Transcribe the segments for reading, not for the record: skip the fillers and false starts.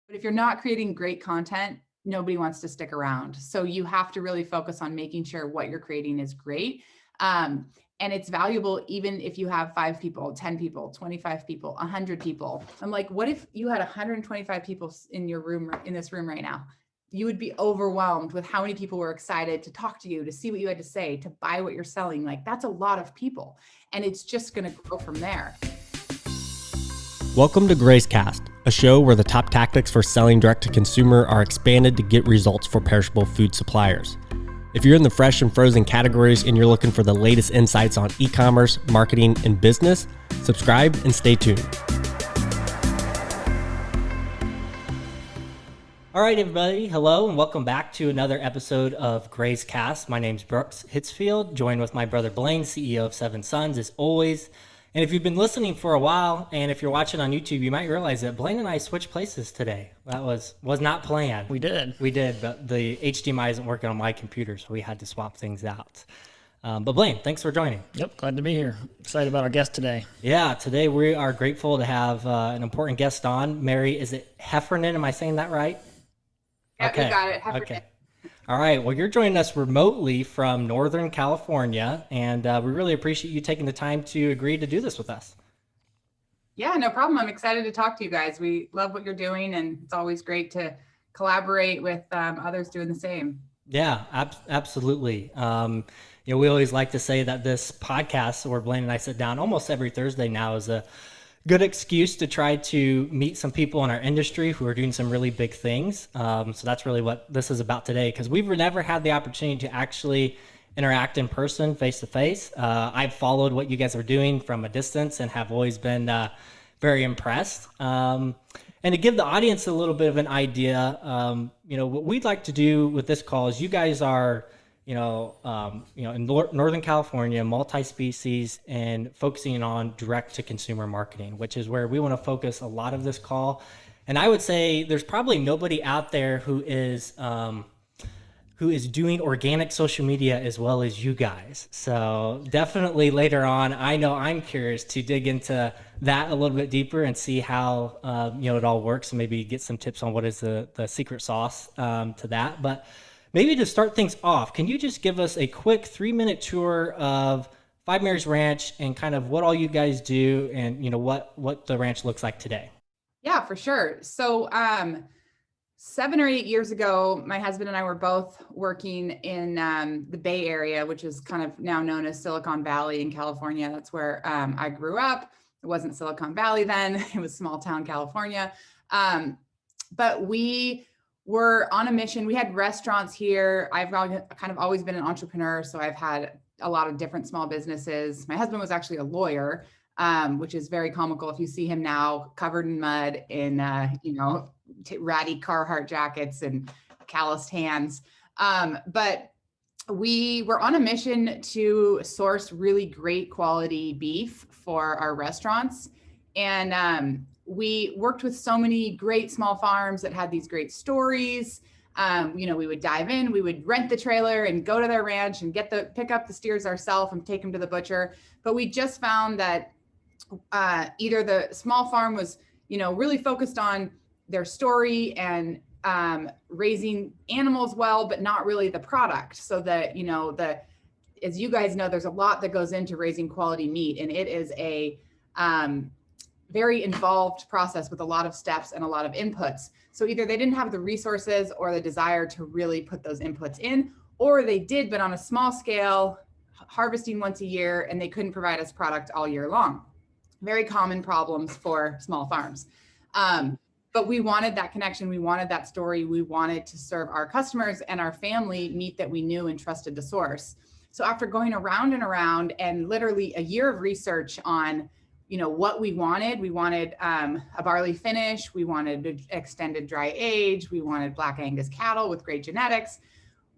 But if you're not creating great content, nobody wants to stick around. So you have to really focus on making sure what you're creating is great. And it's valuable even if you have 5 people, 10 people, 25 people, 100 people. I'm like, what if you had 125 people in your room, in this room right now? You would be overwhelmed with how many people were excited to talk to you, to see what you had to say, to buy what you're selling. Like, that's a lot of people, and it's just going to grow from there. Welcome to GraceCast, a show where the top tactics for selling direct to consumer are expanded to get results for perishable food suppliers. If you're in the fresh and frozen categories and you're looking for the latest insights on e-commerce, marketing, and business, subscribe and stay tuned. All right, everybody. Hello, and welcome back to another episode of GraceCast. My name's Brooks Hitzfield, joined with my brother Blaine, CEO of Seven Sons, as always. And if you've been listening for a while, and if you're watching on YouTube, you might realize that Blaine and I switched places today. That was not planned. We did, but the HDMI isn't working on my computer, so we had to swap things out. But Blaine, thanks for joining. Yep, glad to be here. Excited about our guest today. Yeah, today we are grateful to have an important guest on. Mary, is it Heffernan? Am I saying that right? Yeah, Okay. You got it. Okay. All right. Well, you're joining us remotely from Northern California, and we really appreciate you taking the time to agree to do this with us. Yeah, no problem. I'm excited to talk to you guys. We love what you're doing, and it's always great to collaborate with others doing the same. Yeah, absolutely. We always like to say that this podcast where Blaine and I sit down almost every Thursday now is a good excuse to try to meet some people in our industry who are doing some really big things. So that's really what this is about today, because we've never had the opportunity to actually interact in person, face to face. I've followed what you guys are doing from a distance and have always been very impressed. And to give the audience a little bit of an idea, what we'd like to do with this call is you guys are in Northern California, multi-species, and focusing on direct-to-consumer marketing, which is where we want to focus a lot of this call. And I would say there's probably nobody out there who is doing organic social media as well as you guys. So definitely later on, I know I'm curious to dig into that a little bit deeper and see how it all works, and maybe get some tips on what is the secret sauce to that. But maybe to start things off, can you just give us a quick 3-minute tour of Five Mary's Ranch and kind of what all you guys do and what the ranch looks like today? Yeah, for sure. So 7 or 8 years ago, my husband and I were both working in the Bay Area, which is kind of now known as Silicon Valley in California. That's where I grew up. It wasn't Silicon Valley then. It was small town California. But we were on a mission. We had restaurants here. I've kind of always been an entrepreneur, so I've had a lot of different small businesses. My husband was actually a lawyer, which is very comical if you see him now covered in mud in, ratty Carhartt jackets and calloused hands. But we were on a mission to source really great quality beef for our restaurants. And we worked with so many great small farms that had these great stories. We would dive in, we would rent the trailer and go to their ranch and pick up the steers ourselves and take them to the butcher. But we just found that either the small farm was, really focused on their story and raising animals well, but not really the product. So that, as you guys know, there's a lot that goes into raising quality meat, and it is a very involved process with a lot of steps and a lot of inputs. So either they didn't have the resources or the desire to really put those inputs in, or they did, but on a small scale, harvesting once a year, and they couldn't provide us product all year long. Very common problems for small farms. But we wanted that connection. We wanted that story. We wanted to serve our customers and our family meat that we knew and trusted to source. So after going around and around and literally a year of research on what we wanted a barley finish, we wanted extended dry age, we wanted Black Angus cattle with great genetics.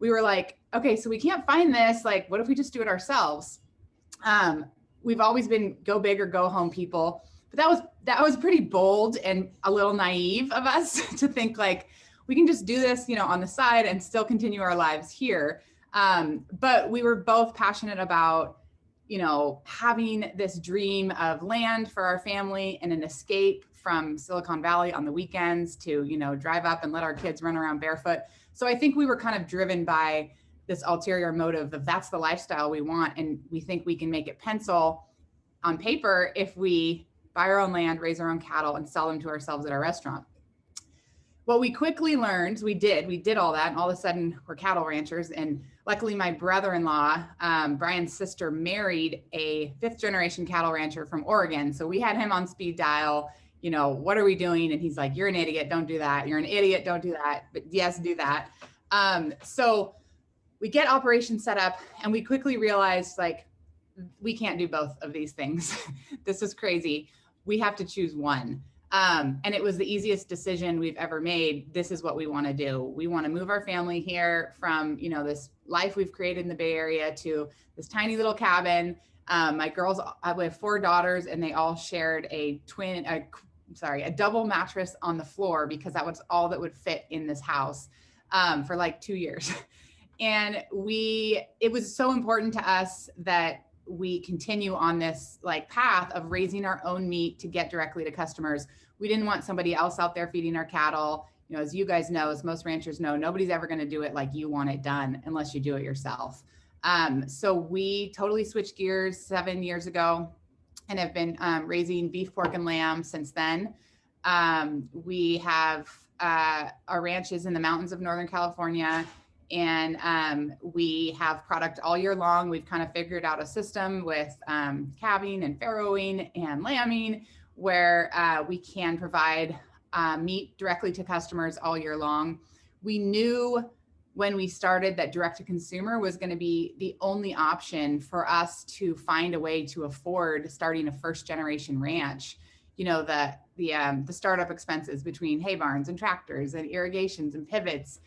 We were like, okay, so we can't find this. Like, what if we just do it ourselves? We've always been go big or go home people, but that was pretty bold and a little naive of us to think like we can just do this, on the side and still continue our lives here. But we were both passionate about having this dream of land for our family and an escape from Silicon Valley on the weekends to, drive up and let our kids run around barefoot. So I think we were kind of driven by this ulterior motive of that's the lifestyle we want. And we think we can make it pencil on paper if we buy our own land, raise our own cattle, and sell them to ourselves at our restaurant. What we quickly learned, we did all that, and all of a sudden we're cattle ranchers. And luckily my brother-in-law, Brian's sister, married a 5th-generation cattle rancher from Oregon. So we had him on speed dial, what are we doing? And he's like, you're an idiot, don't do that. You're an idiot, don't do that. But yes, do that. So we get operations set up, and we quickly realized, like, we can't do both of these things. This is crazy. We have to choose one. And it was the easiest decision we've ever made. This is what we want to do. We want to move our family here from, this life we've created in the Bay Area to this tiny little cabin. My girls, we have 4 daughters, and they all shared a double mattress on the floor because that was all that would fit in this house for like 2 years. And it was so important to us that we continue on this path of raising our own meat to get directly to customers. We didn't want somebody else out there feeding our cattle. As you guys know, as most ranchers know, nobody's ever going to do it like you want it done unless you do it yourself. So we totally switched gears 7 years ago and have been raising beef, pork, and lamb since then. We have our ranches in the mountains of Northern California, and we have product all year long. We've kind of figured out a system with calving and farrowing and lambing where we can provide meat directly to customers all year long. We knew when we started that direct to consumer was going to be the only option for us to find a way to afford starting a 1st-generation ranch. The startup expenses between hay barns and tractors and irrigations and pivots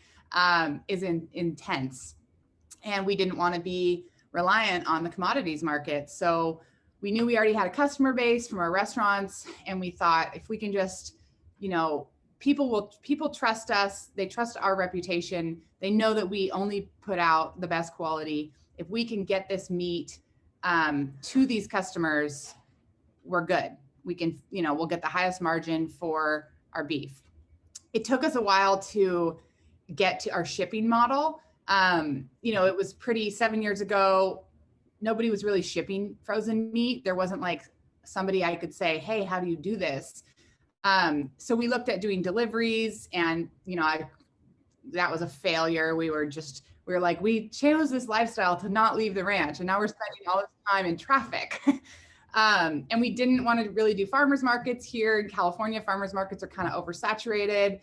is intense. And we didn't want to be reliant on the commodities market. So we knew we already had a customer base from our restaurants. And we thought if we can just, people trust us. They trust our reputation. They know that we only put out the best quality. If we can get this meat to these customers, we're good. We can, we'll get the highest margin for our beef. It took us a while to get to our shipping model. It was 7 years ago, nobody was really shipping frozen meat. There wasn't somebody I could say, hey, how do you do this? So we looked at doing deliveries, and, that was a failure. We chose this lifestyle to not leave the ranch, and now we're spending all this time in traffic. And we didn't want to really do farmers markets here in California. Farmers markets are kind of oversaturated.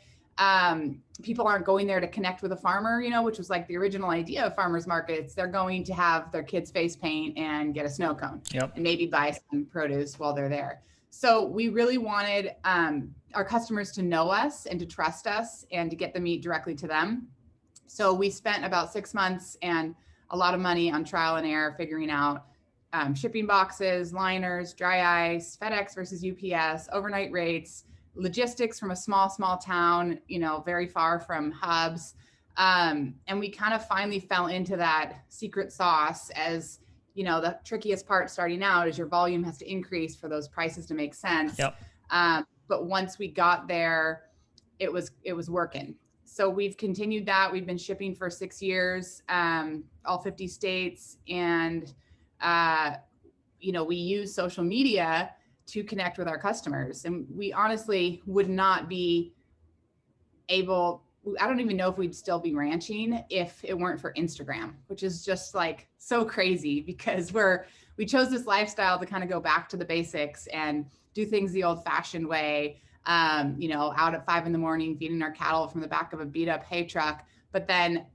People aren't going there to connect with a farmer, which was the original idea of farmers markets. They're going to have their kids face paint and get a snow cone. Yep. And maybe buy some produce while they're there. So we really wanted our customers to know us and to trust us and to get the meat directly to them. So we spent about 6 months and a lot of money on trial and error, figuring out shipping boxes, liners, dry ice, FedEx versus UPS, overnight rates, logistics from a small town, very far from hubs. And we kind of finally fell into that secret sauce as, the trickiest part starting out is your volume has to increase for those prices to make sense. Yep. But once we got there, it was working. So we've continued that. We've been shipping for 6 years, all 50 states. And, we use social media to connect with our customers. And we honestly would not be able, I don't even know if we'd still be ranching if it weren't for Instagram, which is just so crazy because we chose this lifestyle to kind of go back to the basics and do things the old fashioned way, out at 5 a.m, feeding our cattle from the back of a beat up hay truck. But then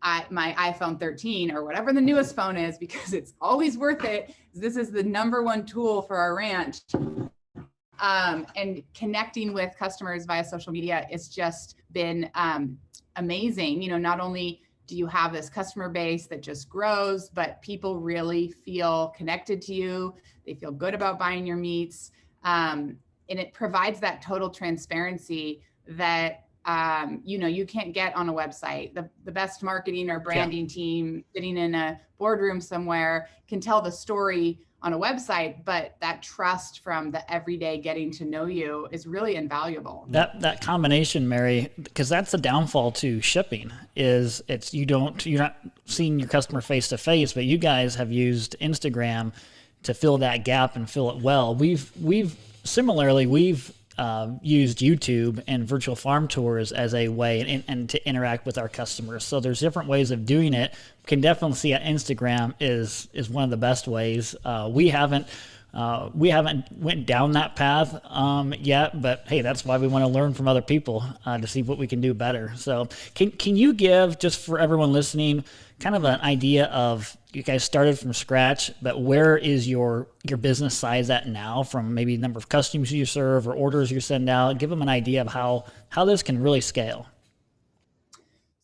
my iPhone 13 or whatever the newest phone is, because it's always worth it. This is the #1 tool for our ranch. And connecting with customers via social media, it's just been amazing. Not only do you have this customer base that just grows, but people really feel connected to you. They feel good about buying your meats. And it provides that total transparency that you can't get on a website. The best marketing or branding team sitting in a boardroom somewhere can tell the story on a website, but that trust from the everyday getting to know you is really invaluable. That combination, Mary, because that's the downfall to shipping, is you're not seeing your customer face to face, but you guys have used Instagram to fill that gap and fill it well. We've similarly used YouTube and virtual farm tours as a way and to interact with our customers. So there's different ways of doing it. We can definitely see that Instagram is one of the best ways. We haven't went down that path yet, but hey, that's why we want to learn from other people to see what we can do better. So can you give, just for everyone listening, kind of an idea of, you guys started from scratch, but where is your business size at now, from maybe the number of customers you serve or orders you send out? Give them an idea of how this can really scale.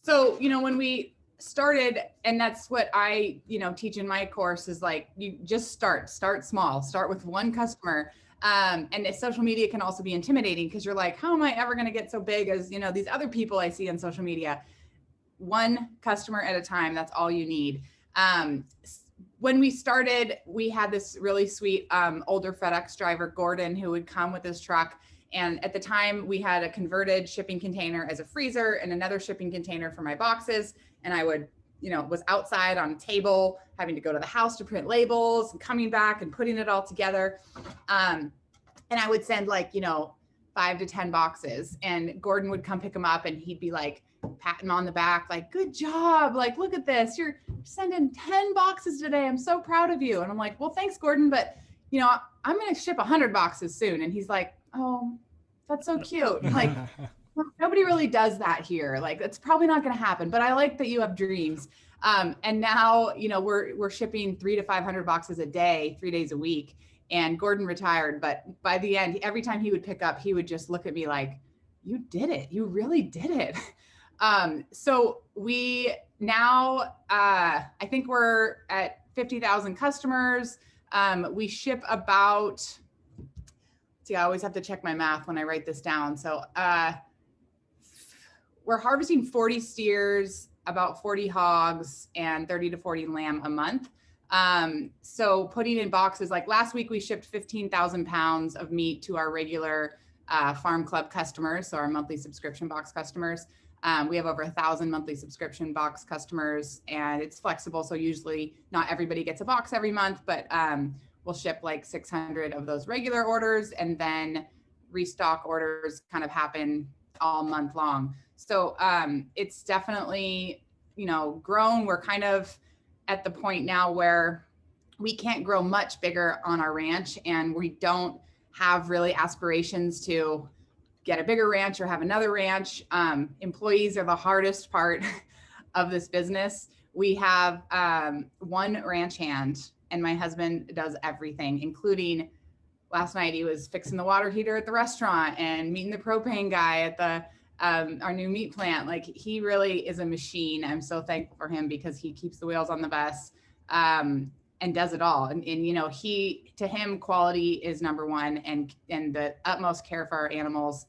So, when we started, and that's what I, teach in my course, is like, you just start small, start with one customer. And social media can also be intimidating, because you're like, how am I ever going to get so big as, these other people I see on social media? One customer at a time. That's all you need. When we started, we had this really sweet older FedEx driver, Gordon, who would come with his truck. And at the time, we had a converted shipping container as a freezer and another shipping container for my boxes. And I would, was outside on a table, having to go to the house to print labels and coming back and putting it all together. And I would send 5 to 10 boxes, and Gordon would come pick them up, and he'd be like, patting him on the back, like, good job. Like, look at this. You're sending 10 boxes today. I'm so proud of you. And I'm like, well, thanks, Gordon. But, I'm going to ship 100 boxes soon. And he's like, oh, that's so cute. Like, nobody really does that here. Like, it's probably not going to happen, but I like that you have dreams. And now, we're shipping 300 to 500 boxes a day, 3 days a week. And Gordon retired. But by the end, every time he would pick up, he would just look at me like, you did it. You really did it. So we now, I think we're at 50,000 customers. We ship about, I always have to check my math when I write this down. So, we're harvesting 40 steers, about 40 hogs, and 30 to 40 lamb a month. So putting in boxes, like last week, we shipped 15,000 pounds of meat to our regular, farm club customers. So our monthly subscription box customers. We have over 1,000 monthly subscription box customers, and it's flexible. So usually not everybody gets a box every month, but we'll ship like 600 of those regular orders, and then restock orders kind of happen all month long. So it's definitely, grown. We're kind of at the point now where we can't grow much bigger on our ranch, and we don't have really aspirations to get a bigger ranch or have another ranch. Employees are the hardest part of this business. We have one ranch hand, and my husband does everything, including last night he was fixing the water heater at the restaurant and meeting the propane guy at the our new meat plant. Like, he really is a machine. I'm so thankful for him, because he keeps the wheels on the bus and does it all. And to him, quality is number one, and the utmost care for our animals.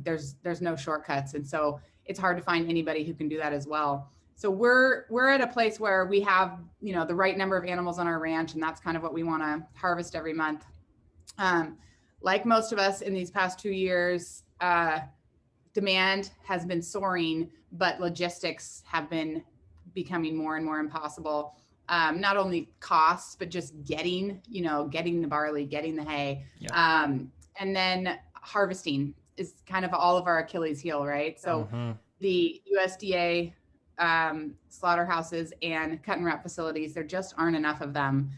There's no shortcuts. And so it's hard to find anybody who can do that as well. So we're at a place where we have, the right number of animals on our ranch, and that's kind of what we want to harvest every month. Like most of us in these past 2 years, demand has been soaring, but logistics have been becoming more and more impossible. Not only costs, but just getting the barley, getting the hay. Yeah. And then harvesting is kind of all of our Achilles heel, right? So the USDA slaughterhouses and cut and wrap facilities, there just aren't enough of them.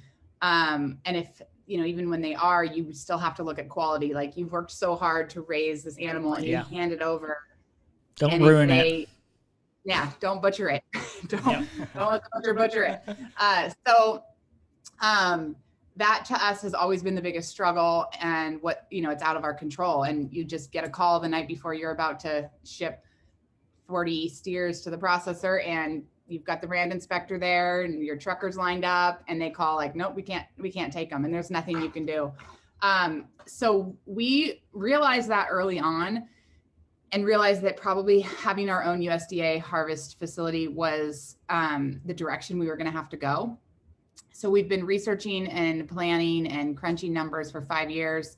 And if, even when they are, you still have to look at quality. Like, you've worked so hard to raise this animal, and you hand it over. Don't ruin it. Yeah, don't butcher it. don't let the butcher it. So that to us has always been the biggest struggle, and it's out of our control. And you just get a call the night before you're about to ship 40 steers to the processor, and you've got the brand inspector there, and your trucker's lined up, and they call like, nope, we can't take them, and there's nothing you can do. So we realized that early on, and realized that probably having our own USDA harvest facility was the direction we were going to have to go. So we've been researching and planning and crunching numbers for 5 years.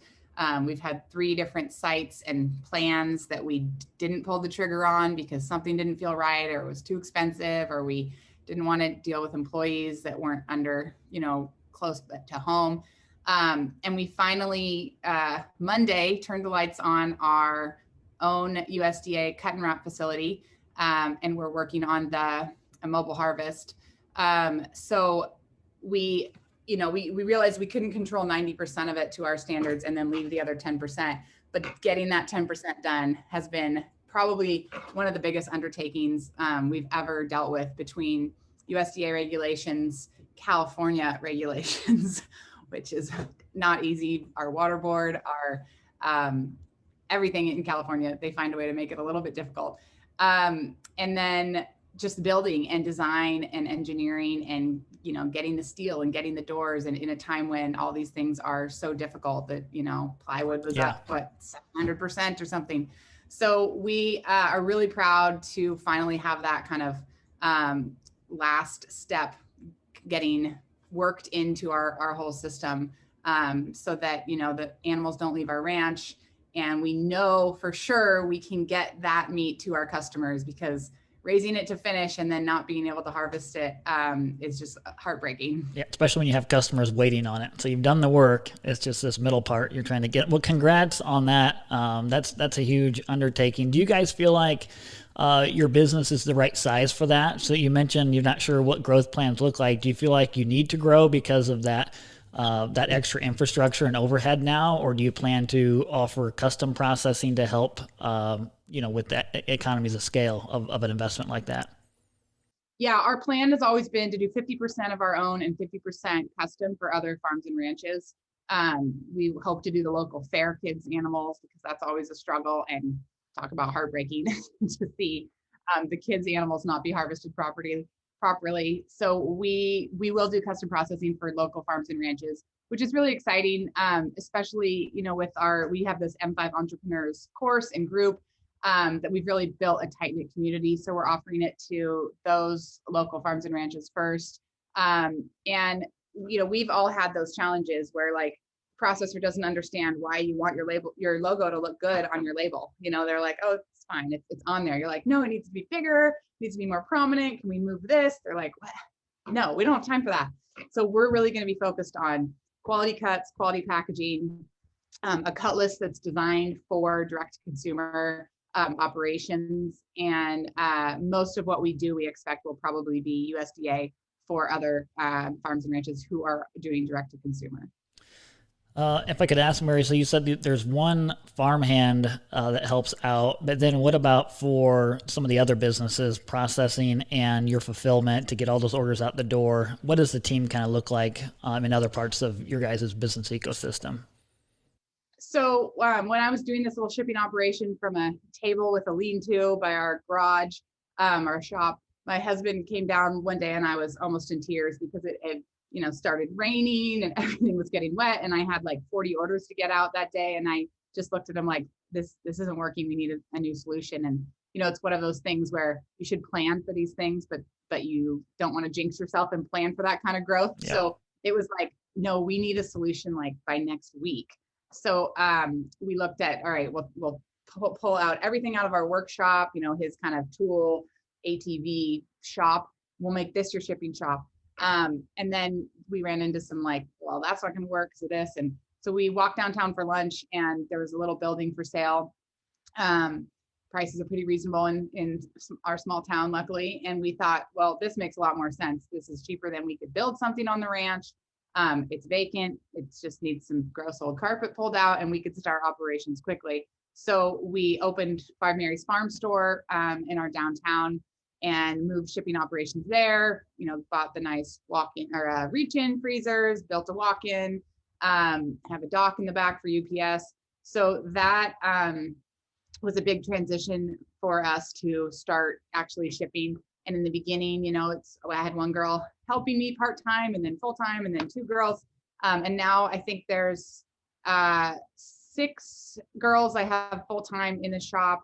We've had 3 different sites and plans that we didn't pull the trigger on because something didn't feel right, or it was too expensive, or we didn't want to deal with employees that weren't under, close to home. And we finally, Monday, turned the lights on our own USDA cut and wrap facility. And we're working on a mobile harvest. So we realized we couldn't control 90% of it to our standards and then leave the other 10%. But getting that 10% done has been probably one of the biggest undertakings we've ever dealt with, between USDA regulations, California regulations, which is not easy. Our water board, our everything in California, they find a way to make it a little bit difficult. And then just building and design and engineering and, getting the steel and getting the doors, and in a time when all these things are so difficult that, plywood was up, 700% or something. So we are really proud to finally have that kind of last step getting worked into our whole system, so that, the animals don't leave our ranch. And we know for sure we can get that meat to our customers, because raising it to finish and then not being able to harvest it is just heartbreaking. Yeah, especially when you have customers waiting on it. So you've done the work. It's just this middle part you're trying to get. Well, congrats on that. That's a huge undertaking. Do you guys feel like your business is the right size for that? So you mentioned you're not sure what growth plans look like. Do you feel like you need to grow because of that extra infrastructure and overhead now, or do you plan to offer custom processing to help, with that economies of scale of an investment like that? Yeah, our plan has always been to do 50% of our own and 50% custom for other farms and ranches. We hope to do the local fair kids animals, because that's always a struggle, and talk about heartbreaking to see the kids animals not be harvested properly. So we will do custom processing for local farms and ranches, which is really exciting, especially, we have this M5 entrepreneurs course and group that we've really built a tight-knit community. So we're offering it to those local farms and ranches first. And, we've all had those challenges where, like, processor doesn't understand why you want your logo to look good on your label. They're like, oh, it's fine, it's on there. You're like, no, it needs to be bigger, it needs to be more prominent. Can we move this? They're like, what? No, we don't have time for that. So we're really going to be focused on quality cuts, quality packaging, a cut list that's designed for direct to consumer operations. And most of what we do, we expect will probably be USDA for other farms and ranches who are doing direct to consumer. If I could ask, Mary, so you said that there's one farmhand that helps out, but then what about for some of the other businesses, processing and your fulfillment to get all those orders out the door? What does the team kind of look like in other parts of your guys' business ecosystem? So when I was doing this little shipping operation from a table with a lean-to by our garage, our shop, my husband came down one day and I was almost in tears, because it had started raining and everything was getting wet, and I had like 40 orders to get out that day. And I just looked at him like, this isn't working. We need a new solution. And it's one of those things where you should plan for these things, but you don't want to jinx yourself and plan for that kind of growth. Yeah. So it was like, no, we need a solution like by next week. So we looked at, all right, we'll pull out everything out of our workshop, his kind of tool ATV shop. We'll make this your shipping shop. And then we ran into some well, that's not going to work. So this, and so we walked downtown for lunch, and there was a little building for sale. Prices are pretty reasonable in our small town, luckily. And we thought, well, this makes a lot more sense. This is cheaper than we could build something on the ranch. It's vacant. It just needs some gross old carpet pulled out, and we could start operations quickly. So we opened Five Mary's Farm Store in our downtown, and moved shipping operations there. Bought the nice walk-in or reach-in freezers, built a walk-in, have a dock in the back for UPS. So that was a big transition for us to start actually shipping. And in the beginning, I had one girl helping me part-time, and then full-time, and then 2 girls. And now I think there's 6 girls I have full-time in the shop.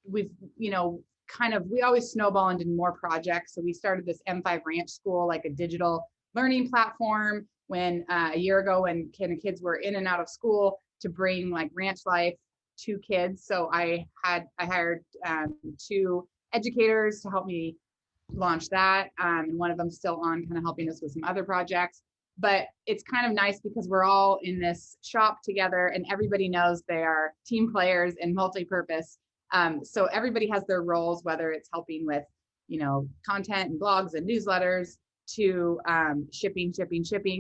We've, we always snowball and did more projects. So we started this M5 Ranch School, like a digital learning platform when a year ago when kids were in and out of school to bring like ranch life to kids. So I hired 2 educators to help me launch that. And one of them's still on kind of helping us with some other projects. But it's kind of nice because we're all in this shop together and everybody knows they are team players and multi-purpose. So everybody has their roles, whether it's helping with, content and blogs and newsletters, to shipping,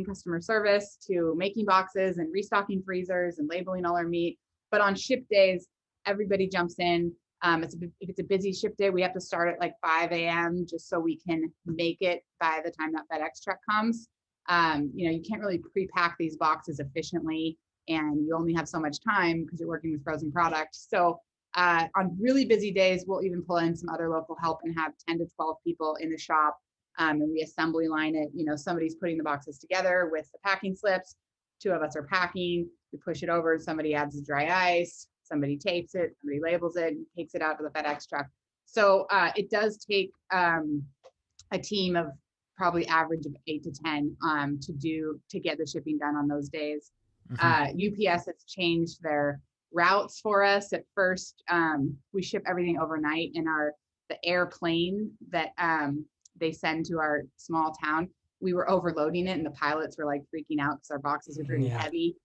customer service, to making boxes and restocking freezers and labeling all our meat. But on ship days, everybody jumps in. If it's a busy ship day, we have to start at like 5 a.m. just so we can make it by the time that FedEx truck comes. You can't really pre-pack these boxes efficiently, and you only have so much time because you're working with frozen product. So on really busy days, we'll even pull in some other local help and have 10 to 12 people in the shop. And we assembly line it. Somebody's putting the boxes together with the packing slips. 2 of us are packing. We push it over. Somebody adds the dry ice. Somebody tapes it. Somebody labels it and takes it out to the FedEx truck. So it does take a team of probably average of 8 to 10 to get the shipping done on those days. UPS has changed their routes for us. At first, we ship everything overnight in the airplane that they send to our small town. We were overloading it and the pilots were like freaking out because our boxes are pretty heavy.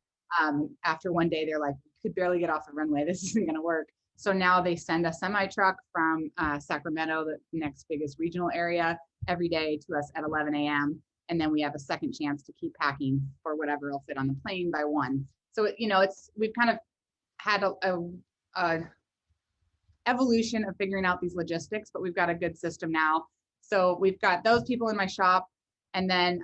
After one day, they're like, we could barely get off the runway. This isn't going to work. So now they send a semi truck from Sacramento, the next biggest regional area, every day to us at 11 a.m. And then we have a second chance to keep packing for whatever will fit on the plane by 1. So, we've kind of had a evolution of figuring out these logistics, but we've got a good system now. So we've got those people in my shop. And then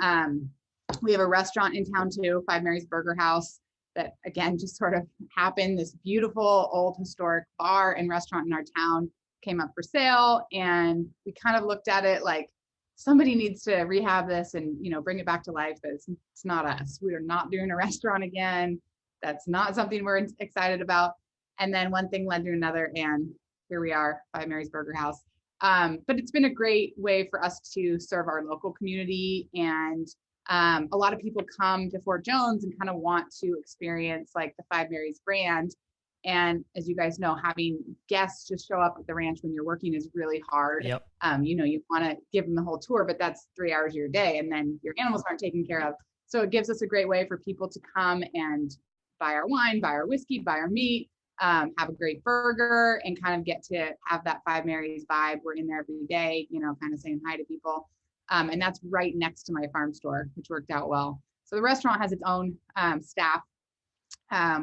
we have a restaurant in town too, Five Mary's Burger House, that again, just sort of happened. This beautiful old historic bar and restaurant in our town came up for sale. And we kind of looked at it like somebody needs to rehab this and, bring it back to life. But it's not us. We are not doing a restaurant again. That's not something we're excited about. And then one thing led to another. And here we are, Five Mary's Burger House. But it's been a great way for us to serve our local community. And a lot of people come to Fort Jones and kind of want to experience like the Five Mary's brand. And as you guys know, having guests just show up at the ranch when you're working is really hard. Yep. You want to give them the whole tour, but that's 3 hours of your day and then your animals aren't taken care of. So it gives us a great way for people to come and buy our wine, buy our whiskey, buy our meat, have a great burger, and kind of get to have that Five Mary's vibe. We're in there every day, kind of saying hi to people. And that's right next to my farm store, which worked out well. So the restaurant has its own staff,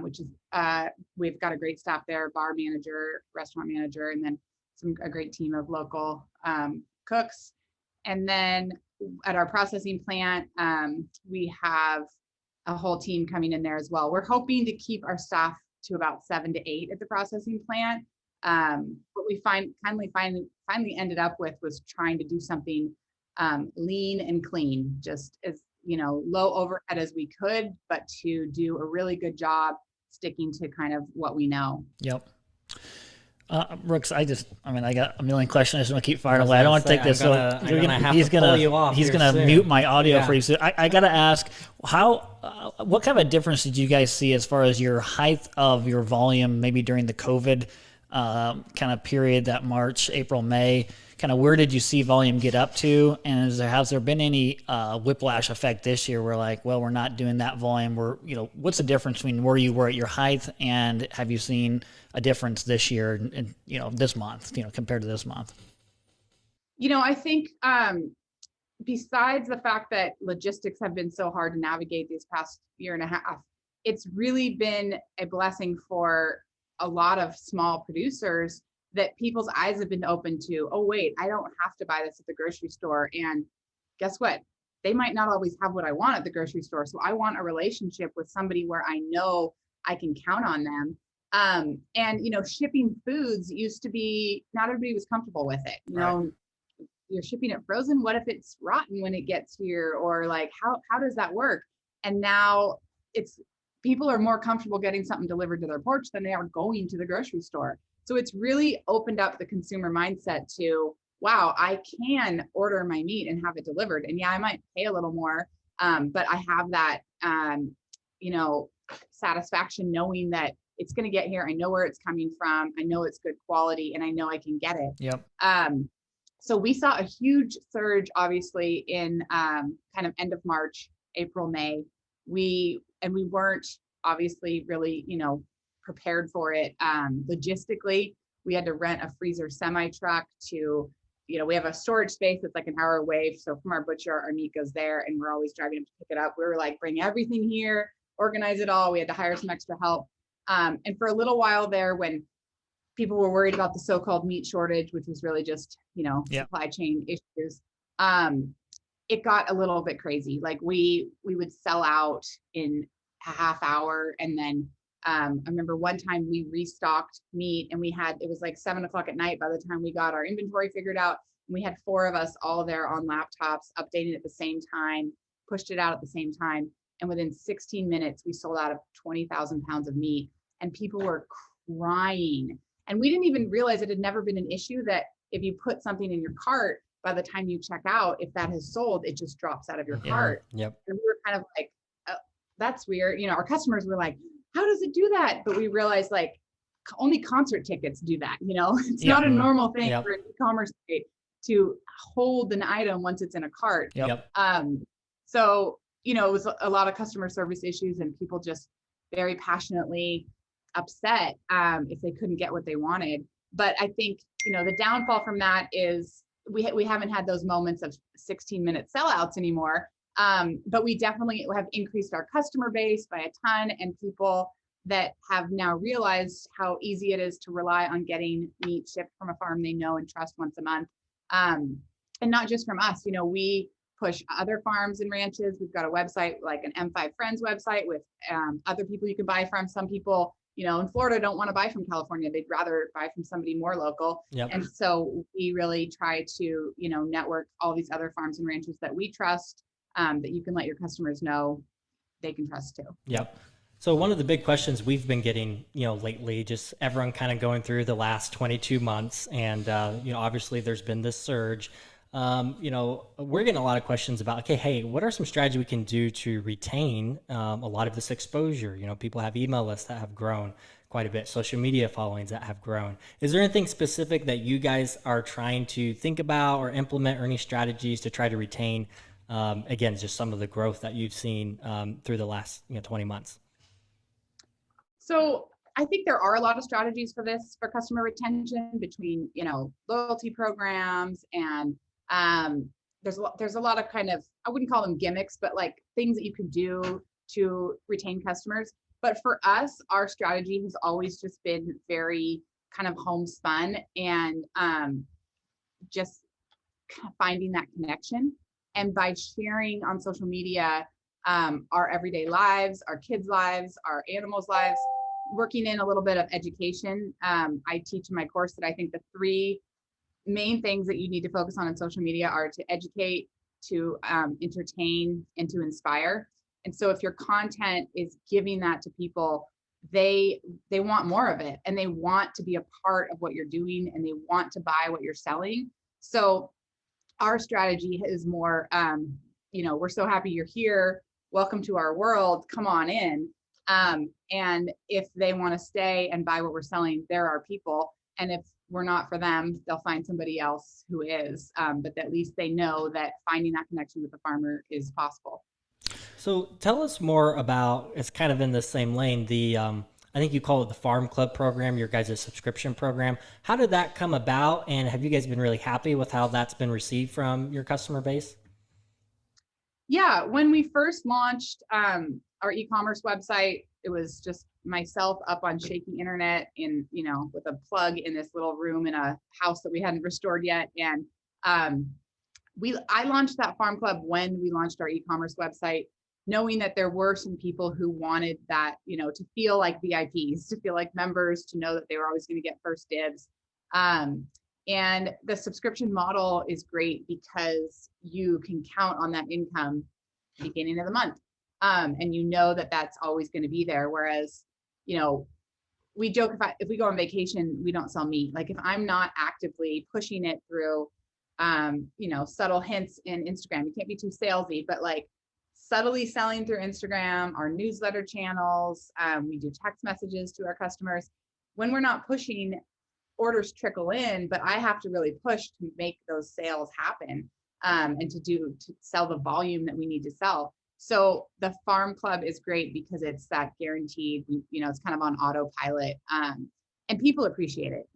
which is, we've got a great staff there, bar manager, restaurant manager, and then a great team of local cooks. And then at our processing plant, we have a whole team coming in there as well. We're hoping to keep our staff to about 7 to 8 at the processing plant. What we finally ended up with was trying to do something lean and clean, just as low overhead as we could, but to do a really good job sticking to kind of what we know. Yep. Brooks, I got a million questions. I just want to keep firing away. I don't want to take this. He's gonna mute my audio for you. So I got to ask, what kind of a difference did you guys see as far as your height of your volume, maybe during the COVID kind of period, that March, April, May? Kind of where did you see volume get up to? And has there been any whiplash effect this year where like, well, we're not doing that volume? What's the difference between where you were at your height and have you seen a difference this year and, this month, compared to this month? I think besides the fact that logistics have been so hard to navigate these past year and a half, it's really been a blessing for a lot of small producers that people's eyes have been open to, oh, wait, I don't have to buy this at the grocery store. And guess what? They might not always have what I want at the grocery store. So I want a relationship with somebody where I know I can count on them. And shipping foods used to be, not everybody was comfortable with it. You're shipping it frozen. What if it's rotten when it gets here? Or like, how does that work? And now people are more comfortable getting something delivered to their porch than they are going to the grocery store. So it's really opened up the consumer mindset to, wow, I can order my meat and have it delivered. And yeah, I might pay a little more, but I have that, you know, satisfaction knowing that it's going to get here. I know where it's coming from. I know it's good quality, and I know I can get it. Yep. So we saw a huge surge, obviously, in kind of end of March, April, May. We weren't obviously really, you know, prepared for it. Logistically, we had to rent a freezer semi truck to, you know, we have a storage space that's like an hour away. So from our butcher, our meat goes there, and we're always driving to pick it up. We were like, bring everything here, organize it all. We had to hire some extra help. And for a little while there, when people were worried about the so-called meat shortage, which was really just, you know, supply chain issues, it got a little bit crazy. Like we would sell out in a half hour. And then I remember one time we restocked meat, and it was like 7:00 at night by the time we got our inventory figured out. And we had 4 of us all there on laptops, updating at the same time, pushed it out at the same time. And within 16 minutes, we sold out of 20,000 pounds of meat, and people were crying. And we didn't even realize it had never been an issue that if you put something in your cart, by the time you check out, if that has sold, it just drops out of your cart. Yep. And we were kind of like, oh, that's weird. You know, our customers were like, how does it do that? But we realized like only concert tickets do that. You know, it's not a normal thing for an e-commerce site to hold an item once it's in a cart. Yep. So, you know, it was a lot of customer service issues, and people just very passionately upset if they couldn't get what they wanted. But I think, you know, the downfall from that is we haven't had those moments of 16-minute sellouts anymore. But we definitely have increased our customer base by a ton, and people that have now realized how easy it is to rely on getting meat shipped from a farm they know and trust once a month. And not just from us, you know, we push other farms and ranches. We've got a website, like an M5 Friends website with other people you can buy from. Some people, you know, in Florida don't want to buy from California. They'd rather buy from somebody more local. Yep. And so we really try to, you know, network all these other farms and ranches that we trust, that you can let your customers know they can trust too. Yep. So one of the big questions we've been getting, you know, lately, just everyone kind of going through the last 22 months, and you know, obviously there's been this surge. You know, we're getting a lot of questions about, okay, hey, what are some strategies we can do to retain a lot of this exposure? You know, people have email lists that have grown quite a bit, social media followings that have grown. Is there anything specific that you guys are trying to think about or implement, or any strategies to try to retain, again, just some of the growth that you've seen through the last 20 months? So I think there are a lot of strategies for this, for customer retention, between, you know, loyalty programs and there's a lot of kind of, I wouldn't call them gimmicks, but like things that you can do to retain customers. But for us, our strategy has always just been very kind of homespun, and just finding that connection. And by sharing on social media our everyday lives, our kids' lives, our animals' lives, working in a little bit of education. I teach in my course that I think the 3 main things that you need to focus on in social media are to educate, to entertain, and to inspire. And so if your content is giving that to people, they want more of it, and they want to be a part of what you're doing, and they want to buy what you're selling. So our strategy is more, you know, we're so happy you're here. Welcome to our world. Come on in. And if they want to stay and buy what we're selling, they're our people. And if we're not for them, they'll find somebody else who is. But at least they know that finding that connection with the farmer is possible. So tell us more about, it's kind of in the same lane, the I think you call it the Farm Club program, your guys' subscription program. How did that come about, and have you guys been really happy with how that's been received from your customer base? Yeah, when we first launched our e-commerce website, it was just myself up on shaky internet in, you know, with a plug in this little room in a house that we hadn't restored yet. And I launched that Farm Club when we launched our e-commerce website, knowing that there were some people who wanted that, you know, to feel like VIPs, to feel like members, to know that they were always going to get first dibs. And the subscription model is great because you can count on that income beginning of the month. And you know that that's always going to be there. Whereas, you know, we joke if we go on vacation, we don't sell meat. Like if I'm not actively pushing it through, subtle hints in Instagram, you can't be too salesy, but like subtly selling through Instagram, our newsletter channels, we do text messages to our customers. When we're not pushing, orders trickle in, but I have to really push to make those sales happen, and to sell the volume that we need to sell. So the Farm Club is great because it's that guaranteed, it's kind of on autopilot, and people appreciate it.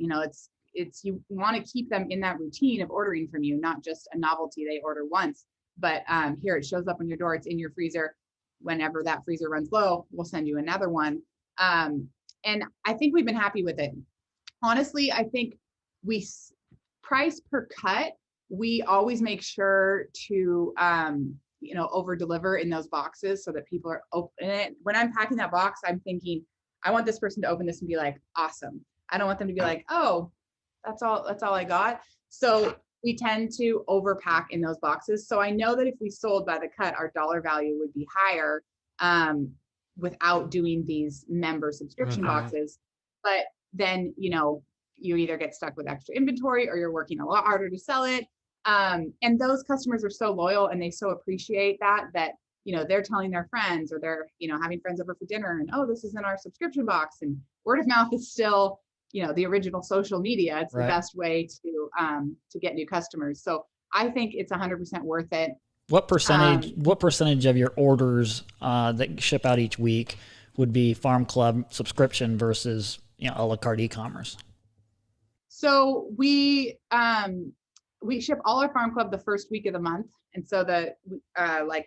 It's you want to keep them in that routine of ordering from you, not just a novelty they order once, but here it shows up on your door, it's in your freezer. Whenever that freezer runs low, we'll send you another one. And I think we've been happy with it. Honestly, I think we price per cut, we always make sure to over deliver in those boxes so that people are open it. When I'm packing that box, I'm thinking, I want this person to open this and be like, awesome. I don't want them to be like, oh, that's all I got. So we tend to overpack in those boxes. So I know that if we sold by the cut, our dollar value would be higher, without doing these member subscription boxes. But then, you either get stuck with extra inventory or you're working a lot harder to sell it. And those customers are so loyal and they so appreciate that they're telling their friends, or they're, having friends over for dinner and, oh, this is in our subscription box. And word of mouth is still, the original social media. It's the best way to get new customers. So I think it's 100% worth it. What percentage of your orders that ship out each week would be Farm Club subscription versus, a la carte e-commerce? So we ship all our Farm Club the first week of the month. And so the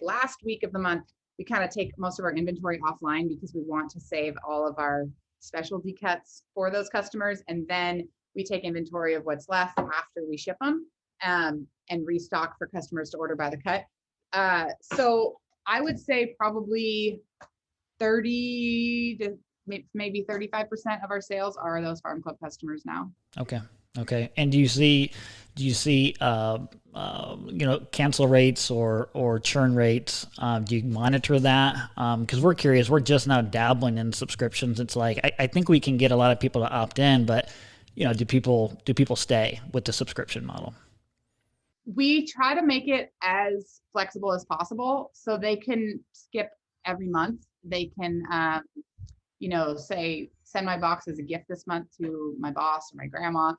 last week of the month, we kind of take most of our inventory offline because we want to save all of our specialty cuts for those customers. And then we take inventory of what's left after we ship them, and restock for customers to order by the cut. So I would say probably 30 to maybe 35% of our sales are those Farm Club customers now. Okay. And do you see cancel rates or churn rates? Do you monitor that? Because we're curious. We're just now dabbling in subscriptions. It's like I think we can get a lot of people to opt in, but do people stay with the subscription model? We try to make it as flexible as possible so they can skip every month. They can say, send my box as a gift this month to my boss or my grandma.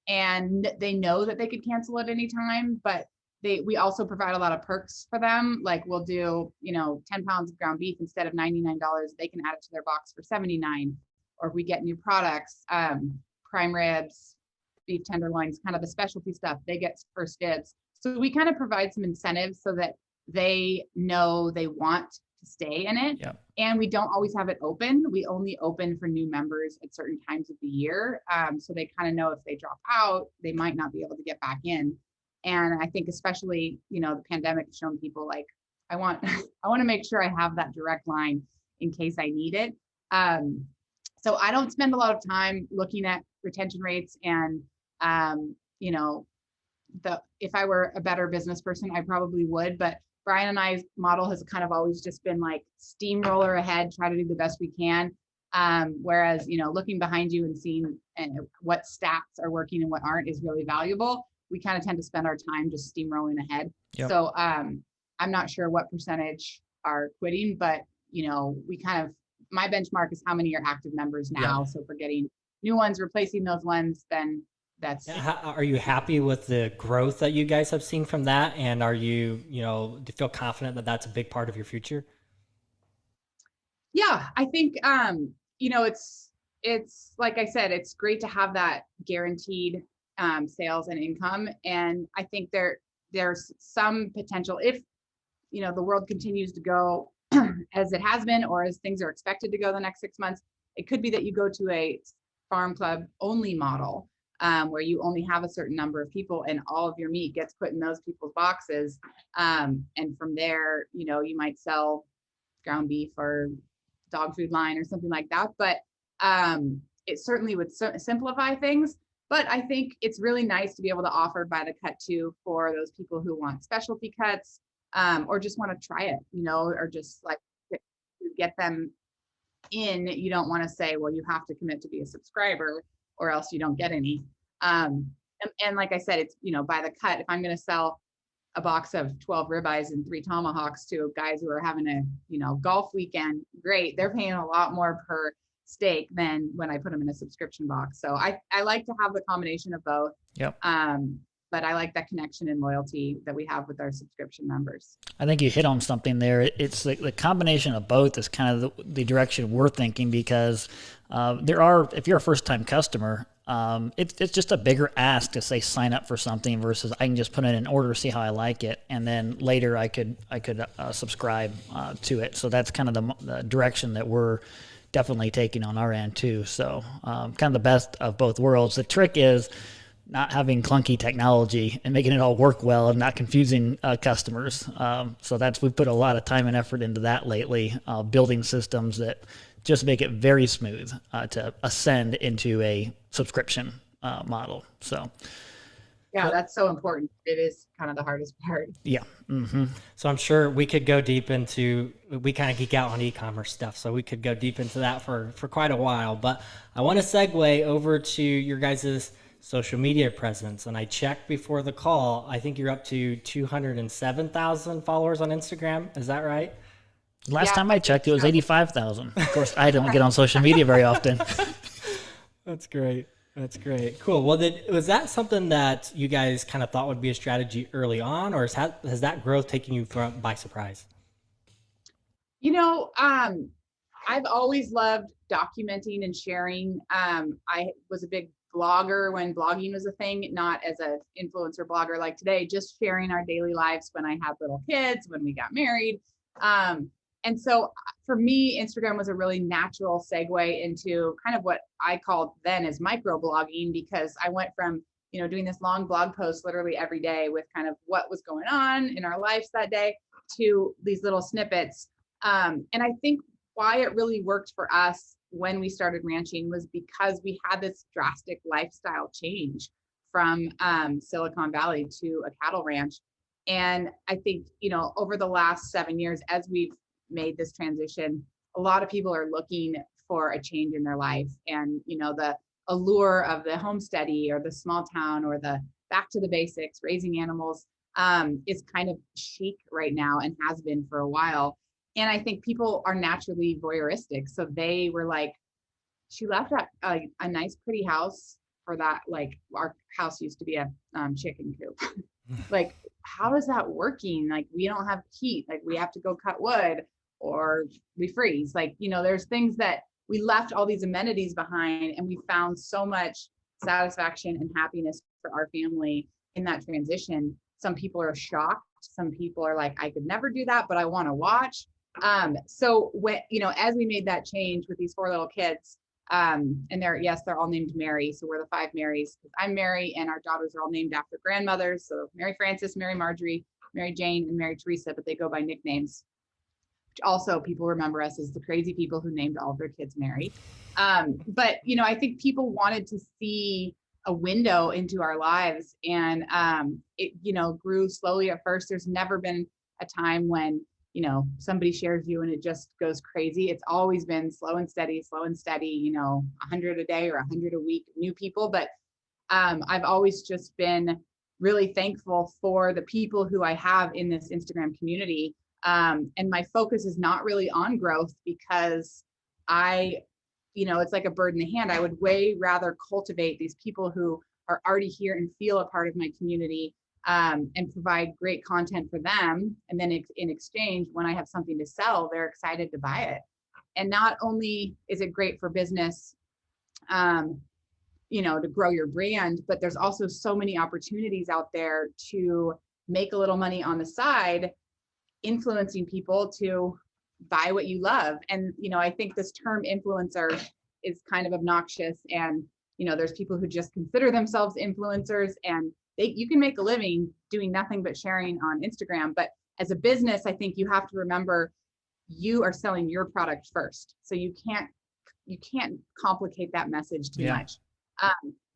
And they know that they could cancel at any time, but we also provide a lot of perks for them. Like we'll do, 10 pounds of ground beef instead of $99, they can add it to their box for $79. Or if we get new products, prime ribs, beef tenderloins, kind of the specialty stuff, they get first dibs. So we kind of provide some incentives so that they know they want to stay in it. Yep. And we don't always have it open. We only open for new members at certain times of the year. So they kind of know if they drop out, they might not be able to get back in. And I think especially, the pandemic has shown people like, I want to make sure I have that direct line in case I need it. So I don't spend a lot of time looking at retention rates and, if I were a better business person, I probably would, but Brian and I's model has kind of always just been like steamroller ahead, try to do the best we can. Whereas, looking behind you and seeing what stats are working and what aren't is really valuable. We kind of tend to spend our time just steamrolling ahead. Yep. So I'm not sure what percentage are quitting, but my benchmark is how many are active members now. Yep. So if we're getting new ones, replacing those ones, then that's. Are you happy with the growth that you guys have seen from that? And are you, do you feel confident that that's a big part of your future? Yeah, I think, it's like I said, it's great to have that guaranteed sales and income. And I think there's some potential if, the world continues to go as it has been, or as things are expected to go the next 6 months, it could be that you go to a Farm Club only model, where you only have a certain number of people and all of your meat gets put in those people's boxes. And from there, you might sell ground beef or dog food line or something like that. But it certainly would simplify things. But I think it's really nice to be able to offer by the cut too for those people who want specialty cuts, or just want to try it, or just like get them you don't want to say, well, you have to commit to be a subscriber or else you don't get any. And like I said, it's, by the cut. If I'm going to sell a box of 12 ribeyes and 3 tomahawks to guys who are having a, golf weekend, great. They're paying a lot more per steak than when I put them in a subscription box. So I like to have the combination of both. Yep. But I like that connection and loyalty that we have with our subscription members. I think you hit on something there. It's the combination of both is kind of the direction we're thinking, because if you're a first-time customer, it's just a bigger ask to say sign up for something versus I can just put in an order, see how I like it, and then later I could subscribe to it. So that's kind of the direction that we're definitely taking on our end too. So kind of the best of both worlds. The trick is not having clunky technology and making it all work well and not confusing customers. So we've put a lot of time and effort into that lately, building systems that just make it very smooth to ascend into a subscription model. So yeah, that's so important. It is kind of the hardest part. Yeah. Mm-hmm. So I'm sure we could go deep into, we kind of geek out on e-commerce stuff, so we could go deep into that for quite a while. But I want to segue over to your guys' social media presence. And I checked before the call, I think you're up to 207,000 followers on Instagram. Is that right? Last time I checked, it was 85,000. Of course, I don't get on social media very often. That's great. That's great. Cool. Well, was that something that you guys kind of thought would be a strategy early on, or has that growth taken you by surprise? I've always loved documenting and sharing. I was a big blogger when blogging was a thing, not as an influencer blogger like today, just sharing our daily lives when I had little kids, when we got married. And so for me, Instagram was a really natural segue into kind of what I called then as micro blogging, because I went from, doing this long blog post literally every day with kind of what was going on in our lives that day to these little snippets. And I think why it really worked for us when we started ranching was because we had this drastic lifestyle change from Silicon Valley to a cattle ranch. And I think, over the last 7 years, as we've made this transition, a lot of people are looking for a change in their life. And, the allure of the homesteady or the small town or the back to the basics, raising animals is kind of chic right now and has been for a while. And I think people are naturally voyeuristic. So they were like, she left a nice, pretty house for that. Like our house used to be a chicken coop. Like, how is that working? Like, we don't have heat. Like, we have to go cut wood or we freeze. Like, there's things that we left all these amenities behind, and we found so much satisfaction and happiness for our family in that transition. Some people are shocked. Some people are like, I could never do that, but I want to watch. So when, as we made that change with these 4 little kids, and they're all named Mary. So we're the 5 Marys. I'm Mary, and our daughters are all named after grandmothers. So Mary Frances, Mary Marjorie, Mary Jane, and Mary Teresa, but they go by nicknames, which also people remember us as the crazy people who named all of their kids Mary. But, I think people wanted to see a window into our lives, and it, grew slowly at first. There's never been a time when, somebody shares you and it just goes crazy. It's always been slow and steady, 100 a day or 100 a week, new people. But I've always just been really thankful for the people who I have in this Instagram community. And my focus is not really on growth, because it's like a bird in the hand. I would way rather cultivate these people who are already here and feel a part of my community, and provide great content for them. And then in exchange, when I have something to sell, they're excited to buy it. And not only is it great for business, to grow your brand, but there's also so many opportunities out there to make a little money on the side, influencing people to buy what you love. And, I think this term influencer is kind of obnoxious. And, there's people who just consider themselves influencers, and you can make a living doing nothing but sharing on Instagram. But as a business, I think you have to remember you are selling your product first. So you can't complicate that message too much.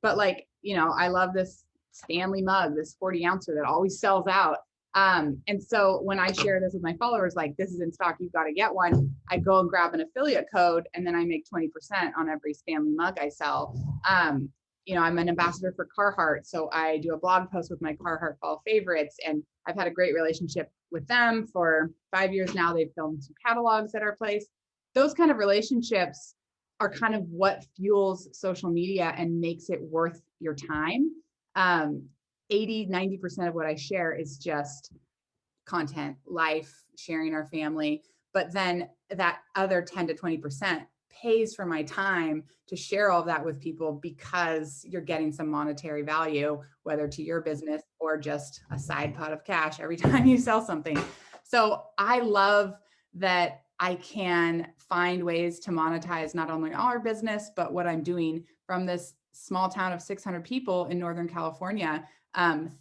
But I love this Stanley mug, this 40 ouncer that always sells out. And so when I share this with my followers, like this is in stock, you've got to get one, I go and grab an affiliate code and then I make 20% on every Stanley mug I sell. I'm an ambassador for Carhartt. So I do a blog post with my Carhartt fall favorites, and I've had a great relationship with them for 5 years now. They've filmed some catalogs at our place. Those kind of relationships are kind of what fuels social media and makes it worth your time. 80-90% of what I share is just content, life, sharing our family. But then that other 10 to 20% pays for my time to share all of that with people, because you're getting some monetary value, whether to your business or just a side pot of cash every time you sell something. So I love that I can find ways to monetize not only our business, but what I'm doing from this small town of 600 people in Northern California,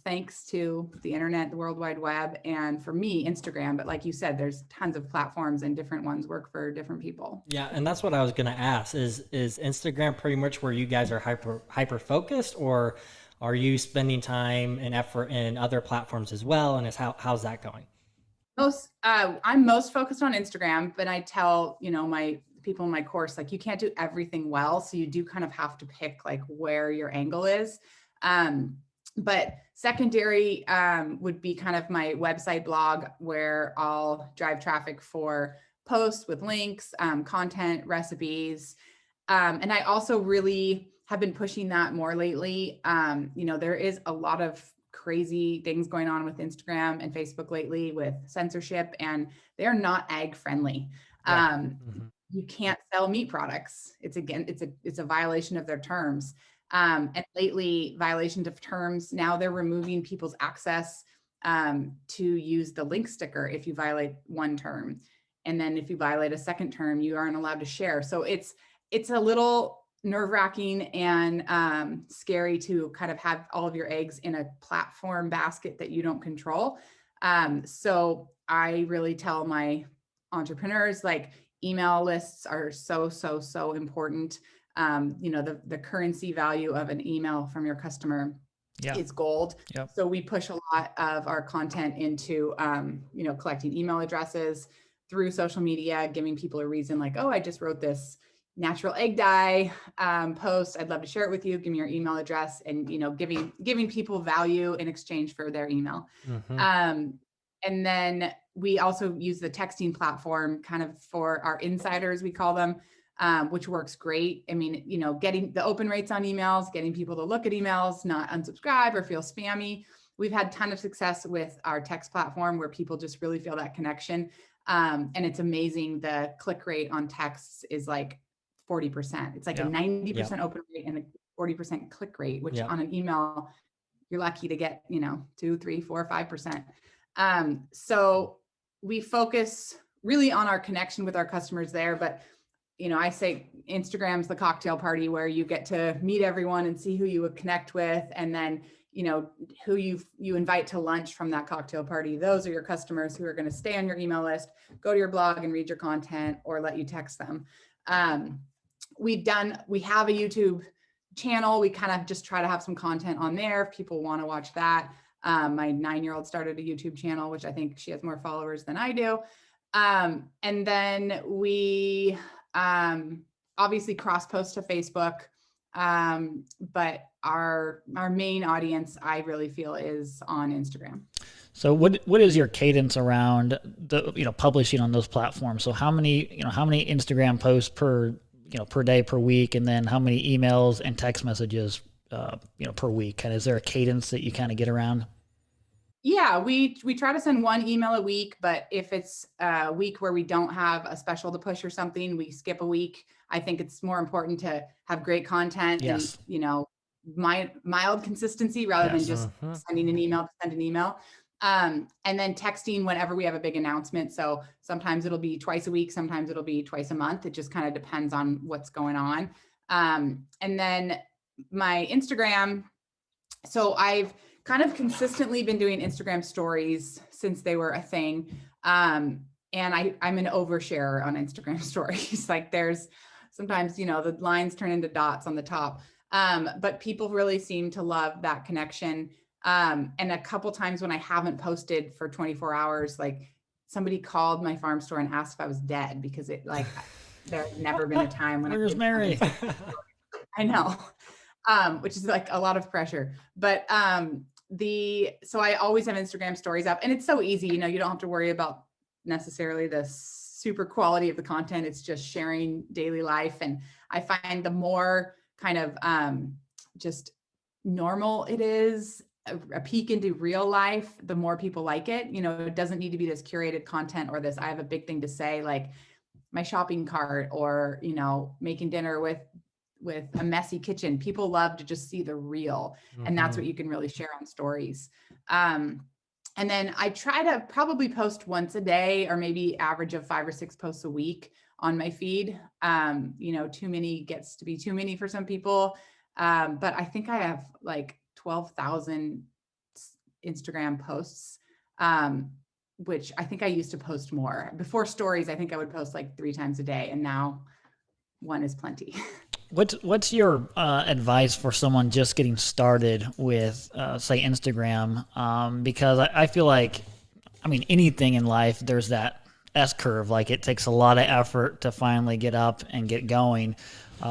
thanks to the internet, the World Wide Web, and for me, Instagram. But like you said, there's tons of platforms and different ones work for different people. Yeah, and that's what I was going to ask. Is Instagram pretty much where you guys are hyper focused, or are you spending time and effort in other platforms as well? And how's that going? I'm most focused on Instagram, but I tell, my people in my course, like, you can't do everything well. So you do kind of have to pick like where your angle is. But secondary would be kind of my website blog, where I'll drive traffic for posts with links, content, recipes. And I also really have been pushing that more lately. There is a lot of crazy things going on with Instagram and Facebook lately with censorship, and they're not ag friendly. Yeah. You can't sell meat products. It's a violation of their terms. And lately, violations of terms, now they're removing people's access to use the link sticker if you violate one term. And then if you violate a second term, you aren't allowed to share. So it's a little nerve-wracking and scary to kind of have all of your eggs in a platform basket that you don't control. So I really tell my entrepreneurs, like, email lists are so important. The currency value of an email from your customer is gold. Yep. So we push a lot of our content into, collecting email addresses through social media, giving people a reason, like, oh, I just wrote this natural egg dye post. I'd love to share it with you. Give me your email address, and, giving people value in exchange for their email. And then we also use the texting platform kind of for our insiders, we call them, which works great. I mean, getting the open rates on emails, getting people to look at emails, not unsubscribe or feel spammy. We've had a ton of success with our text platform, where people just really feel that connection. And it's amazing. The click rate on texts is like 40%. It's like a 90% open rate and a 40% click rate, which on an email, you're lucky to get, 2, 3, 4, 5%. So we focus really on our connection with our customers there. But, I say Instagram's the cocktail party, where you get to meet everyone and see who you would connect with. And then, who you invite to lunch from that cocktail party. Those are your customers who are going to stay on your email list, go to your blog and read your content, or let you text them. We have a YouTube channel. We kind of just try to have some content on there if people want to watch that. My 9-year-old started a YouTube channel, which I think she has more followers than I do. And then we obviously cross post to Facebook. But our main audience, I really feel, is on Instagram. So what is your cadence around the publishing on those platforms? So how many Instagram posts per day, per week, and then how many emails and text messages per week? And is there a cadence that you kind of get around? Yeah, we try to send one email a week, but if it's a week where we don't have a special to push or something, we skip a week. I think it's more important to have great content and, mild consistency rather than just sending an email to send an email. And then texting whenever we have a big announcement. So sometimes it'll be twice a week, sometimes it'll be twice a month. It just kind of depends on what's going on. And then my Instagram, so I've kind of consistently been doing Instagram stories since they were a thing. And I'm an oversharer on Instagram stories. Like, there's sometimes, the lines turn into dots on the top. But people really seem to love that connection. And a couple times when I haven't posted for 24 hours, like somebody called my farm store and asked if I was dead, because it like, there's never been a time when Where's Mary? I know, which is like a lot of pressure, but, so I always have Instagram stories up, and it's so easy, you don't have to worry about necessarily the super quality of the content. It's just sharing daily life. And I find the more kind of, just normal it is, a peek into real life, the more people like it. It doesn't need to be this curated content or this, I have a big thing to say, like my shopping cart, or, making dinner with a messy kitchen. People love to just see the real, and that's what you can really share on stories. And then I try to probably post once a day, or maybe average of 5 or 6 posts a week on my feed. Too many gets to be too many for some people. But I think I have like 12,000 Instagram posts, which I think I used to post more. Before stories, I think I would post like 3 times a day, and now one is plenty. What's your advice for someone just getting started with, say, Instagram? Because I feel like, anything in life, there's that S curve. Like, it takes a lot of effort to finally get up and get going.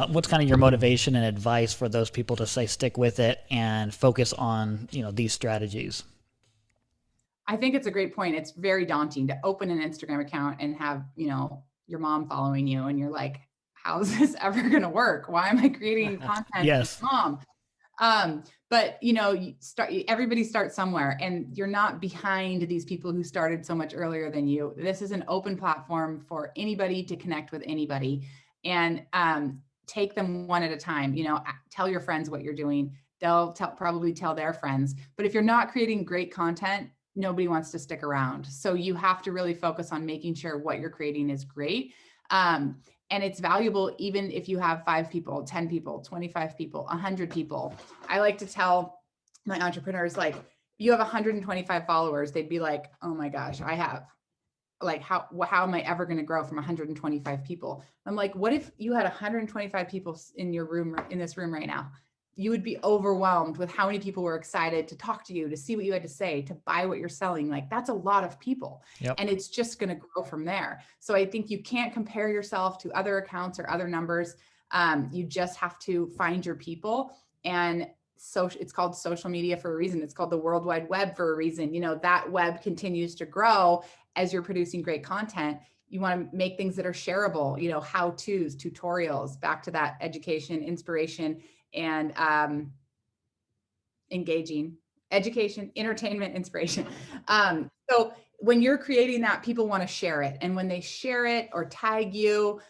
What's kind of your motivation and advice for those people to say stick with it and focus on these strategies? I think it's a great point. It's very daunting to open an Instagram account and have, your mom following you, and you're like, how is this ever going to work? Why am I creating content Yes. with mom? But everybody starts somewhere, and you're not behind these people who started so much earlier than you. This is an open platform for anybody to connect with anybody, and take them one at a time. Tell your friends what you're doing. They'll probably tell their friends. But if you're not creating great content, nobody wants to stick around. So you have to really focus on making sure what you're creating is great. And it's valuable even if you have 5 people, 10 people, 25 people, 100 people. I like to tell my entrepreneurs, like, you have 125 followers, they'd be like, oh my gosh, I have, like, how am I ever going to grow from 125 people? I'm like, what if you had 125 people in your room, in this room right now? You would be overwhelmed with how many people were excited to talk to you, to see what you had to say, to buy what you're selling. Like, that's a lot of people. Yep. And it's just going to grow from there. So I think you can't compare yourself to other accounts or other numbers. You just have to find your people. And so it's called social media for a reason. It's called the World Wide Web for a reason. That web continues to grow as you're producing great content. You want to make things that are shareable, how-tos, tutorials, back to that education, inspiration, and engaging, education, entertainment, inspiration. So when you're creating that, people want to share it. And when they share it or tag you,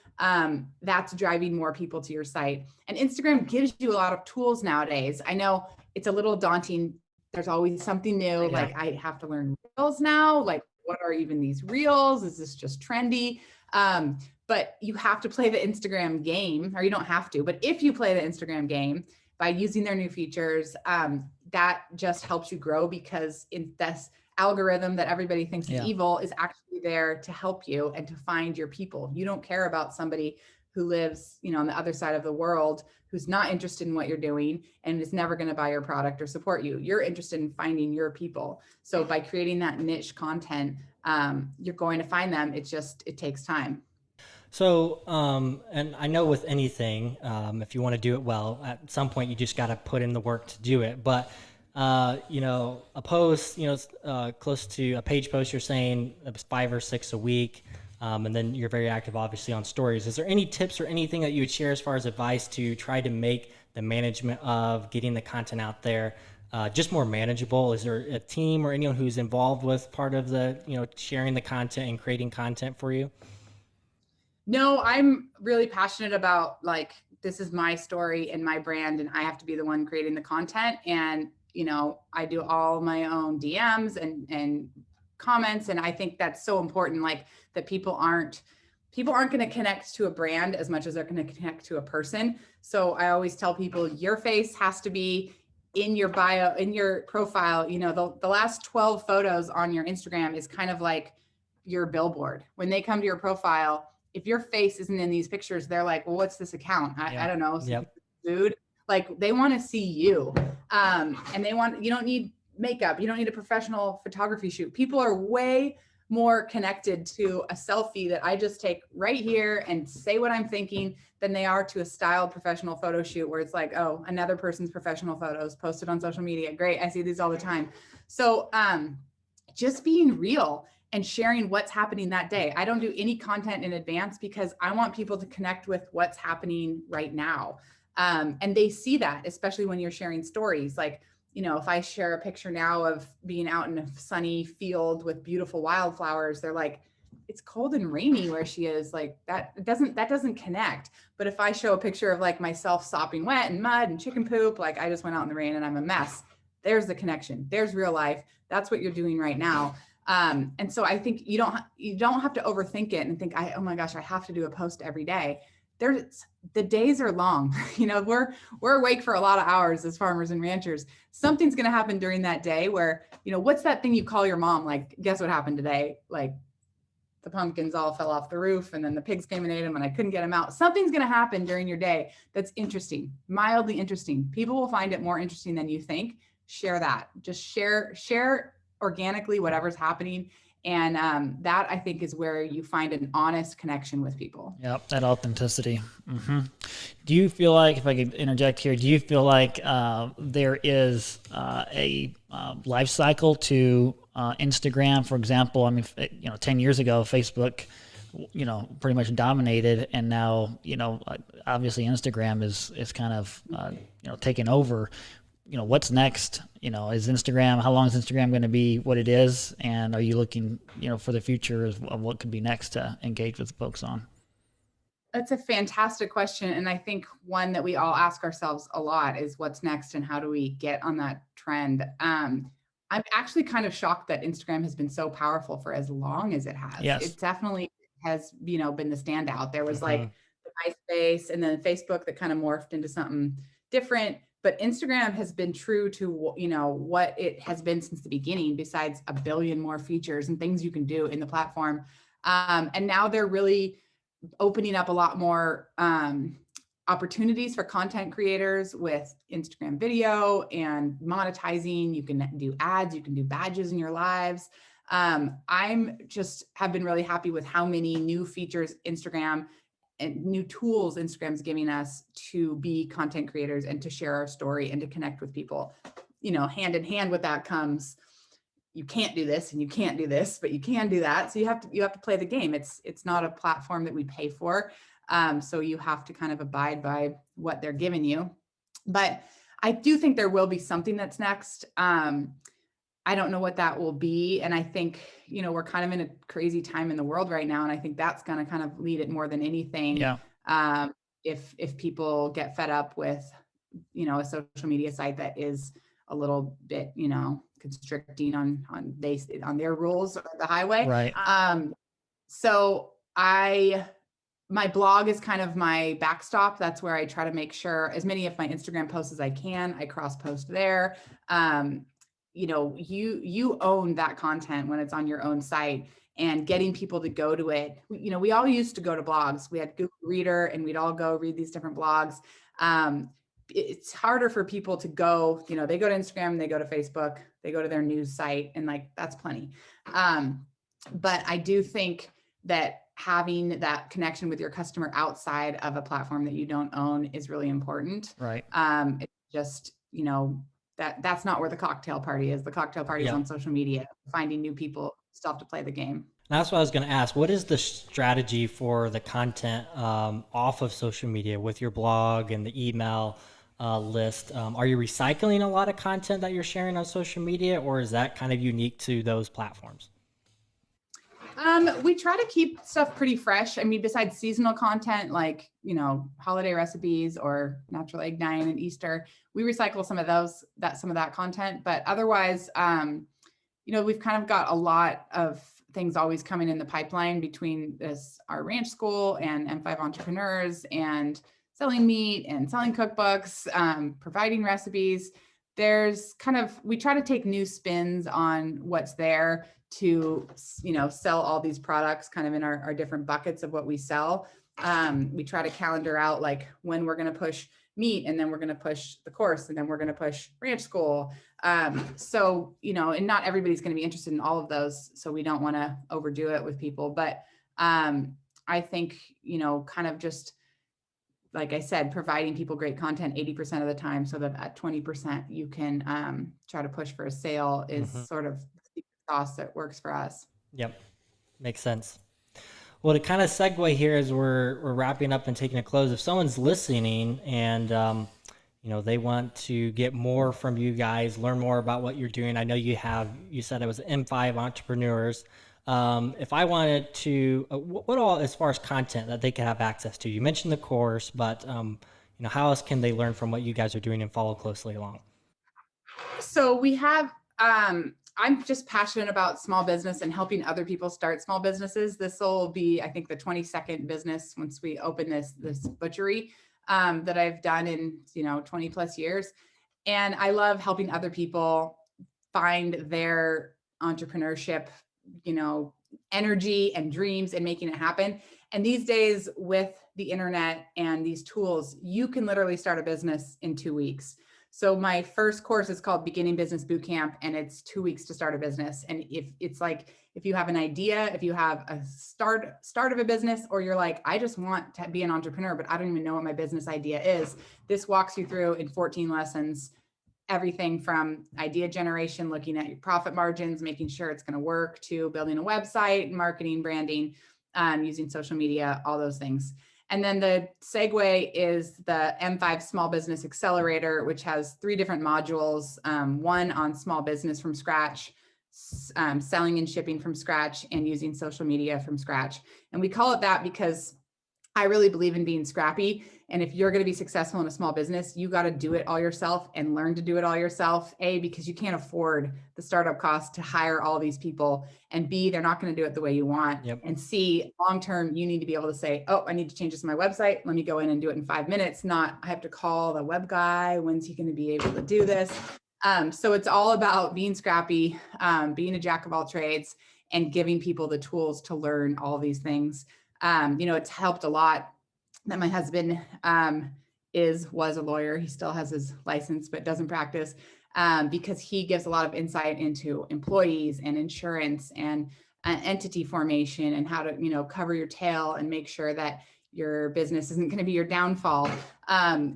that's driving more people to your site. And Instagram gives you a lot of tools nowadays. I know it's a little daunting. There's always something new. Yeah. Like, I have to learn reels now. Like, what are even these reels? Is this just trendy? But you have to play the Instagram game, or you don't have to, but if you play the Instagram game by using their new features, that just helps you grow, because in this algorithm that everybody thinks is evil is actually there to help you and to find your people. You don't care about somebody who lives, on the other side of the world, who's not interested in what you're doing and is never going to buy your product or support you. You're interested in finding your people. So by creating that niche content, you're going to find them. It takes time. So, and I know with anything, if you want to do it well, at some point you just got to put in the work to do it. But, a post, close to a page post, you're saying 5 or 6 a week. And then you're very active, obviously, on stories. Is there any tips or anything that you would share as far as advice to try to make the management of getting the content out there just more manageable? Is there a team or anyone who's involved with part of the, sharing the content and creating content for you? No, I'm really passionate about, like, this is my story and my brand, and I have to be the one creating the content. And, I do all my own DMs and comments. And I think that's so important, like, that people aren't going to connect to a brand as much as they're going to connect to a person. So I always tell people, your face has to be in your bio, in your profile. The last 12 photos on your Instagram is kind of like your billboard. When they come to your profile, if your face isn't in these pictures, they're like, well, what's this account? I don't know. Yep. Food. Like, they want to see you. And you don't need makeup. You don't need a professional photography shoot. People are way more connected to a selfie that I just take right here and say what I'm thinking than they are to a styled professional photo shoot where it's like, oh, another person's professional photos posted on social media. Great. I see these all the time. So just being real and sharing what's happening that day. I don't do any content in advance because I want people to connect with what's happening right now. And they see that, especially when you're sharing stories. Like, if I share a picture now of being out in a sunny field with beautiful wildflowers, they're like, it's cold and rainy where she is. Like that doesn't connect. But if I show a picture of like myself sopping wet and mud and chicken poop, like I just went out in the rain and I'm a mess, there's the connection. There's real life. That's what you're doing right now. And so I think you don't have to overthink it and think, oh my gosh, I have to do a post every day. The days are long. We're awake for a lot of hours as farmers and ranchers. Something's going to happen during that day where, what's that thing you call your mom? Like, guess what happened today? Like the pumpkins all fell off the roof and then the pigs came and ate them and I couldn't get them out. Something's going to happen during your day that's interesting, mildly interesting. People will find it more interesting than you think. Share that. Just share organically whatever's happening. And that I think is where you find an honest connection with people. Yep, that authenticity. Mm-hmm. Do you feel like, if I could interject here, do you feel like there is a life cycle to Instagram, for example? I mean, 10 years ago, Facebook, pretty much dominated, and now, obviously Instagram is kind of, taken over. What's next? Is Instagram, how long is Instagram going to be what it is? And are you looking, for the future of what could be next to engage with folks on? That's a fantastic question. And I think one that we all ask ourselves a lot is what's next and how do we get on that trend? I'm actually kind of shocked that Instagram has been so powerful for as long as it has. Yes. It definitely has, been the standout. There was like the MySpace and then Facebook that kind of morphed into something different. But Instagram has been true to, what it has been since the beginning, besides a billion more features and things you can do in the platform. And now they're really opening up a lot more opportunities for content creators with Instagram video and monetizing. You can do ads, you can do badges in your lives. I'm just have been really happy with how many new features Instagram and new tools Instagram's giving us to be content creators and to share our story and to connect with people. Hand in hand with that comes, you can't do this and you can't do this, but you can do that. So you have to play the game. It's not a platform that we pay for. So you have to kind of abide by what they're giving you. But I do think there will be something that's next. I don't know what that will be. And I think, we're kind of in a crazy time in the world right now. And I think that's going to kind of lead it more than anything. Yeah. If people get fed up with, a social media site that is a little bit, constricting on their rules or the highway. Right. So my blog is kind of my backstop. That's where I try to make sure as many of my Instagram posts as I can, I cross post there. You own that content when it's on your own site, and getting people to go to it. We all used to go to blogs. We had Google Reader and we'd all go read these different blogs. It's harder for people to go, they go to Instagram, they go to Facebook, they go to their news site, and like, that's plenty. But I do think that having that connection with your customer outside of a platform that you don't own is really important. Right. It's just, that's not where the cocktail party is. The cocktail party is on social media, finding new people, still have to play the game. That's what I was going to ask. What is the strategy for the content off of social media with your blog and the email list? Are you recycling a lot of content that you're sharing on social media, or is that kind of unique to those platforms? We try to keep stuff pretty fresh. I mean, besides seasonal content, like, holiday recipes or natural egg dyeing and Easter, we recycle some of that content. But otherwise, we've kind of got a lot of things always coming in the pipeline between our ranch school and M5 entrepreneurs and selling meat and selling cookbooks, providing recipes. We try to take new spins on what's there to, sell all these products kind of in our different buckets of what we sell. We try to calendar out like when we're going to push meat, and then we're going to push the course, and then we're going to push ranch school. So, and not everybody's going to be interested in all of those. So we don't want to overdo it with people. But I think, kind of just, like I said, providing people great content 80% of the time, so that at 20% you can try to push for a sale is sort of the sauce that works for us. Yep. Makes sense. Well, to kind of segue here as we're wrapping up and taking a close, if someone's listening and they want to get more from you guys, learn more about what you're doing. I know you said it was M5 entrepreneurs. If I wanted to, what all as far as content that they can have access to? You mentioned the course, but how else can they learn from what you guys are doing and follow closely along? So we have, I'm just passionate about small business and helping other people start small businesses. This will be, I think, the 22nd business once we open this butchery that I've done in 20 plus years. And I love helping other people find their entrepreneurship, energy and dreams and making it happen. And these days with the internet and these tools, you can literally start a business in 2 weeks. So my first course is called Beginning Business Bootcamp, and it's 2 weeks to start a business. And if you have an idea, if you have a start of a business, or you're like, I just want to be an entrepreneur, but I don't even know what my business idea is, this walks you through in 14 lessons, everything from idea generation, looking at your profit margins, making sure it's going to work, to building a website, marketing, branding, using social media, all those things. And then the segue is the M5 Small Business Accelerator, which has 3 different modules, one on small business from scratch, selling and shipping from scratch, and using social media from scratch. And we call it that because I really believe in being scrappy. And if you're going to be successful in a small business, you got to do it all yourself and learn to do it all yourself. A, because you can't afford the startup cost to hire all these people. And B, they're not going to do it the way you want. Yep. And C, long-term, you need to be able to say, oh, I need to change this to my website. Let me go in and do it in 5 minutes. Not, I have to call the web guy. When's he going to be able to do this? So it's all about being scrappy, being a jack of all trades, and giving people the tools to learn all these things. It's helped a lot that my husband was a lawyer. He still has his license, but doesn't practice, because he gives a lot of insight into employees and insurance and entity formation, and how to, cover your tail and make sure that your business isn't going to be your downfall.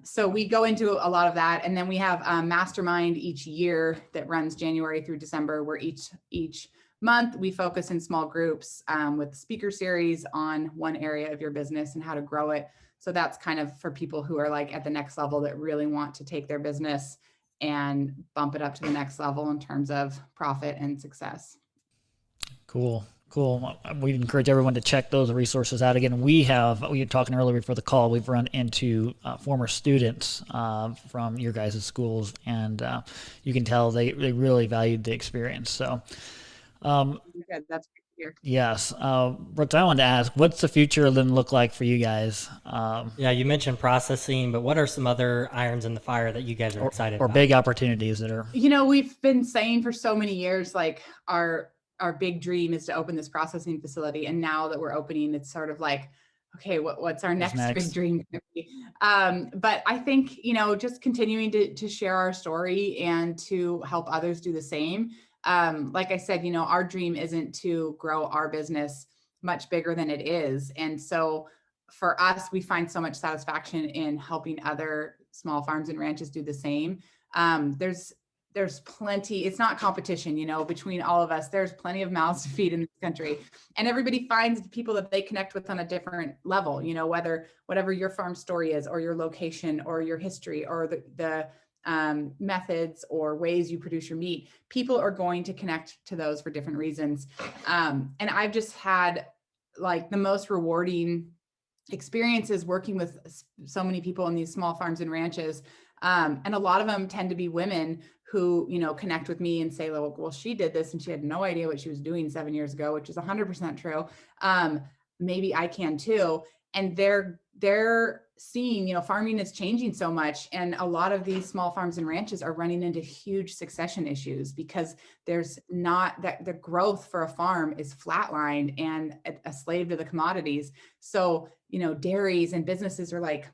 So we go into a lot of that. And then we have a mastermind each year that runs January through December, where each month we focus in small groups with speaker series on one area of your business and how to grow it. So that's kind of for people who are like at the next level, that really want to take their business and bump it up to the next level in terms of profit and success. Cool. We encourage everyone to check those resources out. Again, we were talking earlier before the call, we've run into former students from your guys' schools, and you can tell they really valued the experience. So Good. That's good to hear. yes. Brooks, I wanted to ask, what's the future then look like for you guys? Yeah, you mentioned processing, but what are some other irons in the fire that you guys are excited about? Or big opportunities that are... We've been saying for so many years, like our big dream is to open this processing facility. And now that we're opening, it's sort of like, okay, what's our next big dream gonna be? But I think, just continuing to share our story and to help others do the same. Like I said, our dream isn't to grow our business much bigger than it is. And so for us, we find so much satisfaction in helping other small farms and ranches do the same. There's plenty, it's not competition, between all of us. There's plenty of mouths to feed in this country, and everybody finds the people that they connect with on a different level, whatever your farm story is, or your location, or your history, or the methods or ways you produce your meat. People are going to connect to those for different reasons. And I've just had like the most rewarding experiences working with so many people in these small farms and ranches. And a lot of them tend to be women who, connect with me and say, well, she did this and she had no idea what she was doing 7 years ago, which is 100% true. Maybe I can too. And they're seeing, farming is changing so much. And a lot of these small farms and ranches are running into huge succession issues because there's not that the growth for a farm is flatlined and a slave to the commodities. So, dairies and businesses are like,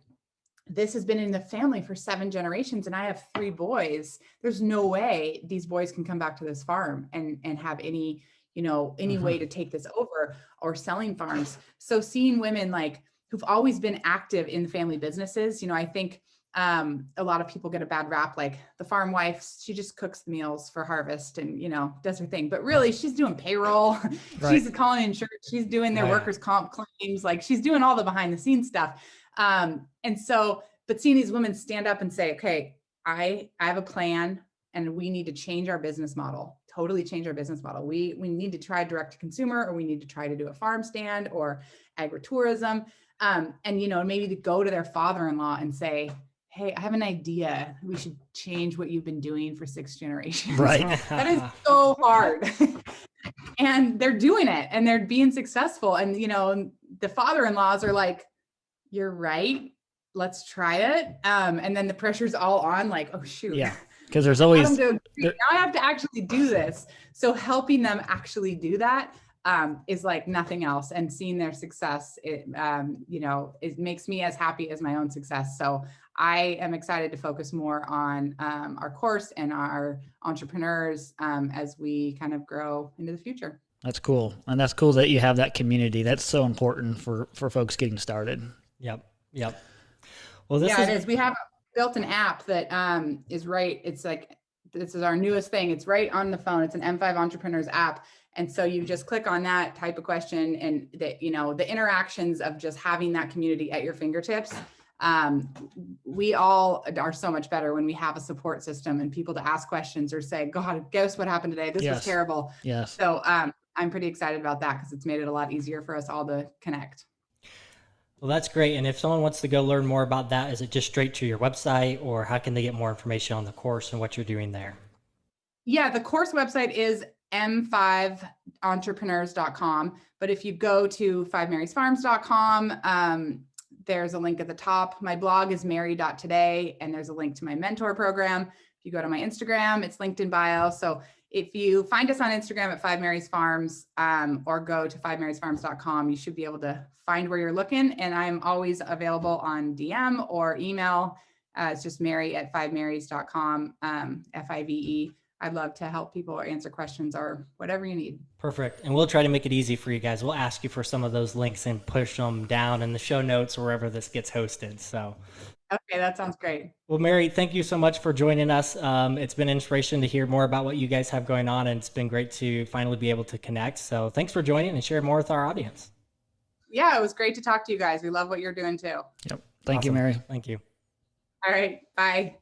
this has been in the family for 7 generations and I have 3 boys. There's no way these boys can come back to this farm and have any, any way to take this over, or selling farms. So seeing women like who've always been active in the family businesses, I think a lot of people get a bad rap, like the farm wife, she just cooks the meals for harvest and, does her thing, but really she's doing payroll. Right. She's calling insurance. She's doing their workers' comp claims. Like she's doing all the behind the scenes stuff. And so, but seeing these women stand up and say, okay, I have a plan and we need to change our business model, totally change our business model. We need to try direct to consumer, or we need to try to do a farm stand or agritourism. And, maybe to go to their father-in-law and say, hey, I have an idea. We should change what you've been doing for 6 generations. Right. That is so hard. And they're doing it and they're being successful. And, the father-in-laws are like, you're right. Let's try it. And then the pressure's all on, like, oh shoot. Yeah. Because there's always, now I have to actually do this. So helping them actually do that is like nothing else. And seeing their success, it makes me as happy as my own success. So I am excited to focus more on our course and our entrepreneurs as we kind of grow into the future. That's cool. And that's cool that you have that community. That's so important for folks getting started. Yep. Well, it is. We have built an app that is right. It's like, this is our newest thing. It's right on the phone. It's an M5 Entrepreneurs app. And so you just click on that, type a question, and the interactions of just having that community at your fingertips. We all are so much better when we have a support system and people to ask questions or say, God, guess what happened today? This was terrible. Yes. So I'm pretty excited about that because it's made it a lot easier for us all to connect. Well, that's great. And if someone wants to go learn more about that, is it just straight to your website, or how can they get more information on the course and what you're doing there? Yeah, the course website is m5entrepreneurs.com. But if you go to 5marysfarms.com, there's a link at the top. My blog is mary.today, and there's a link to my mentor program. If you go to my Instagram, it's linked in bio. So if you find us on Instagram at 5marysfarms or go to 5marysfarms.com, you should be able to find where you're looking. And I'm always available on DM or email. It's just mary@5marys.com, FIVE. I'd love to help people or answer questions or whatever you need. Perfect. And we'll try to make it easy for you guys. We'll ask you for some of those links and push them down in the show notes or wherever this gets hosted. So, okay, that sounds great. Well, Mary, thank you so much for joining us. It's been an inspiration to hear more about what you guys have going on, and it's been great to finally be able to connect. So thanks for joining and share more with our audience. Yeah, it was great to talk to you guys. We love what you're doing too. Yep. Thank you, Mary. Thank you. All right. Bye.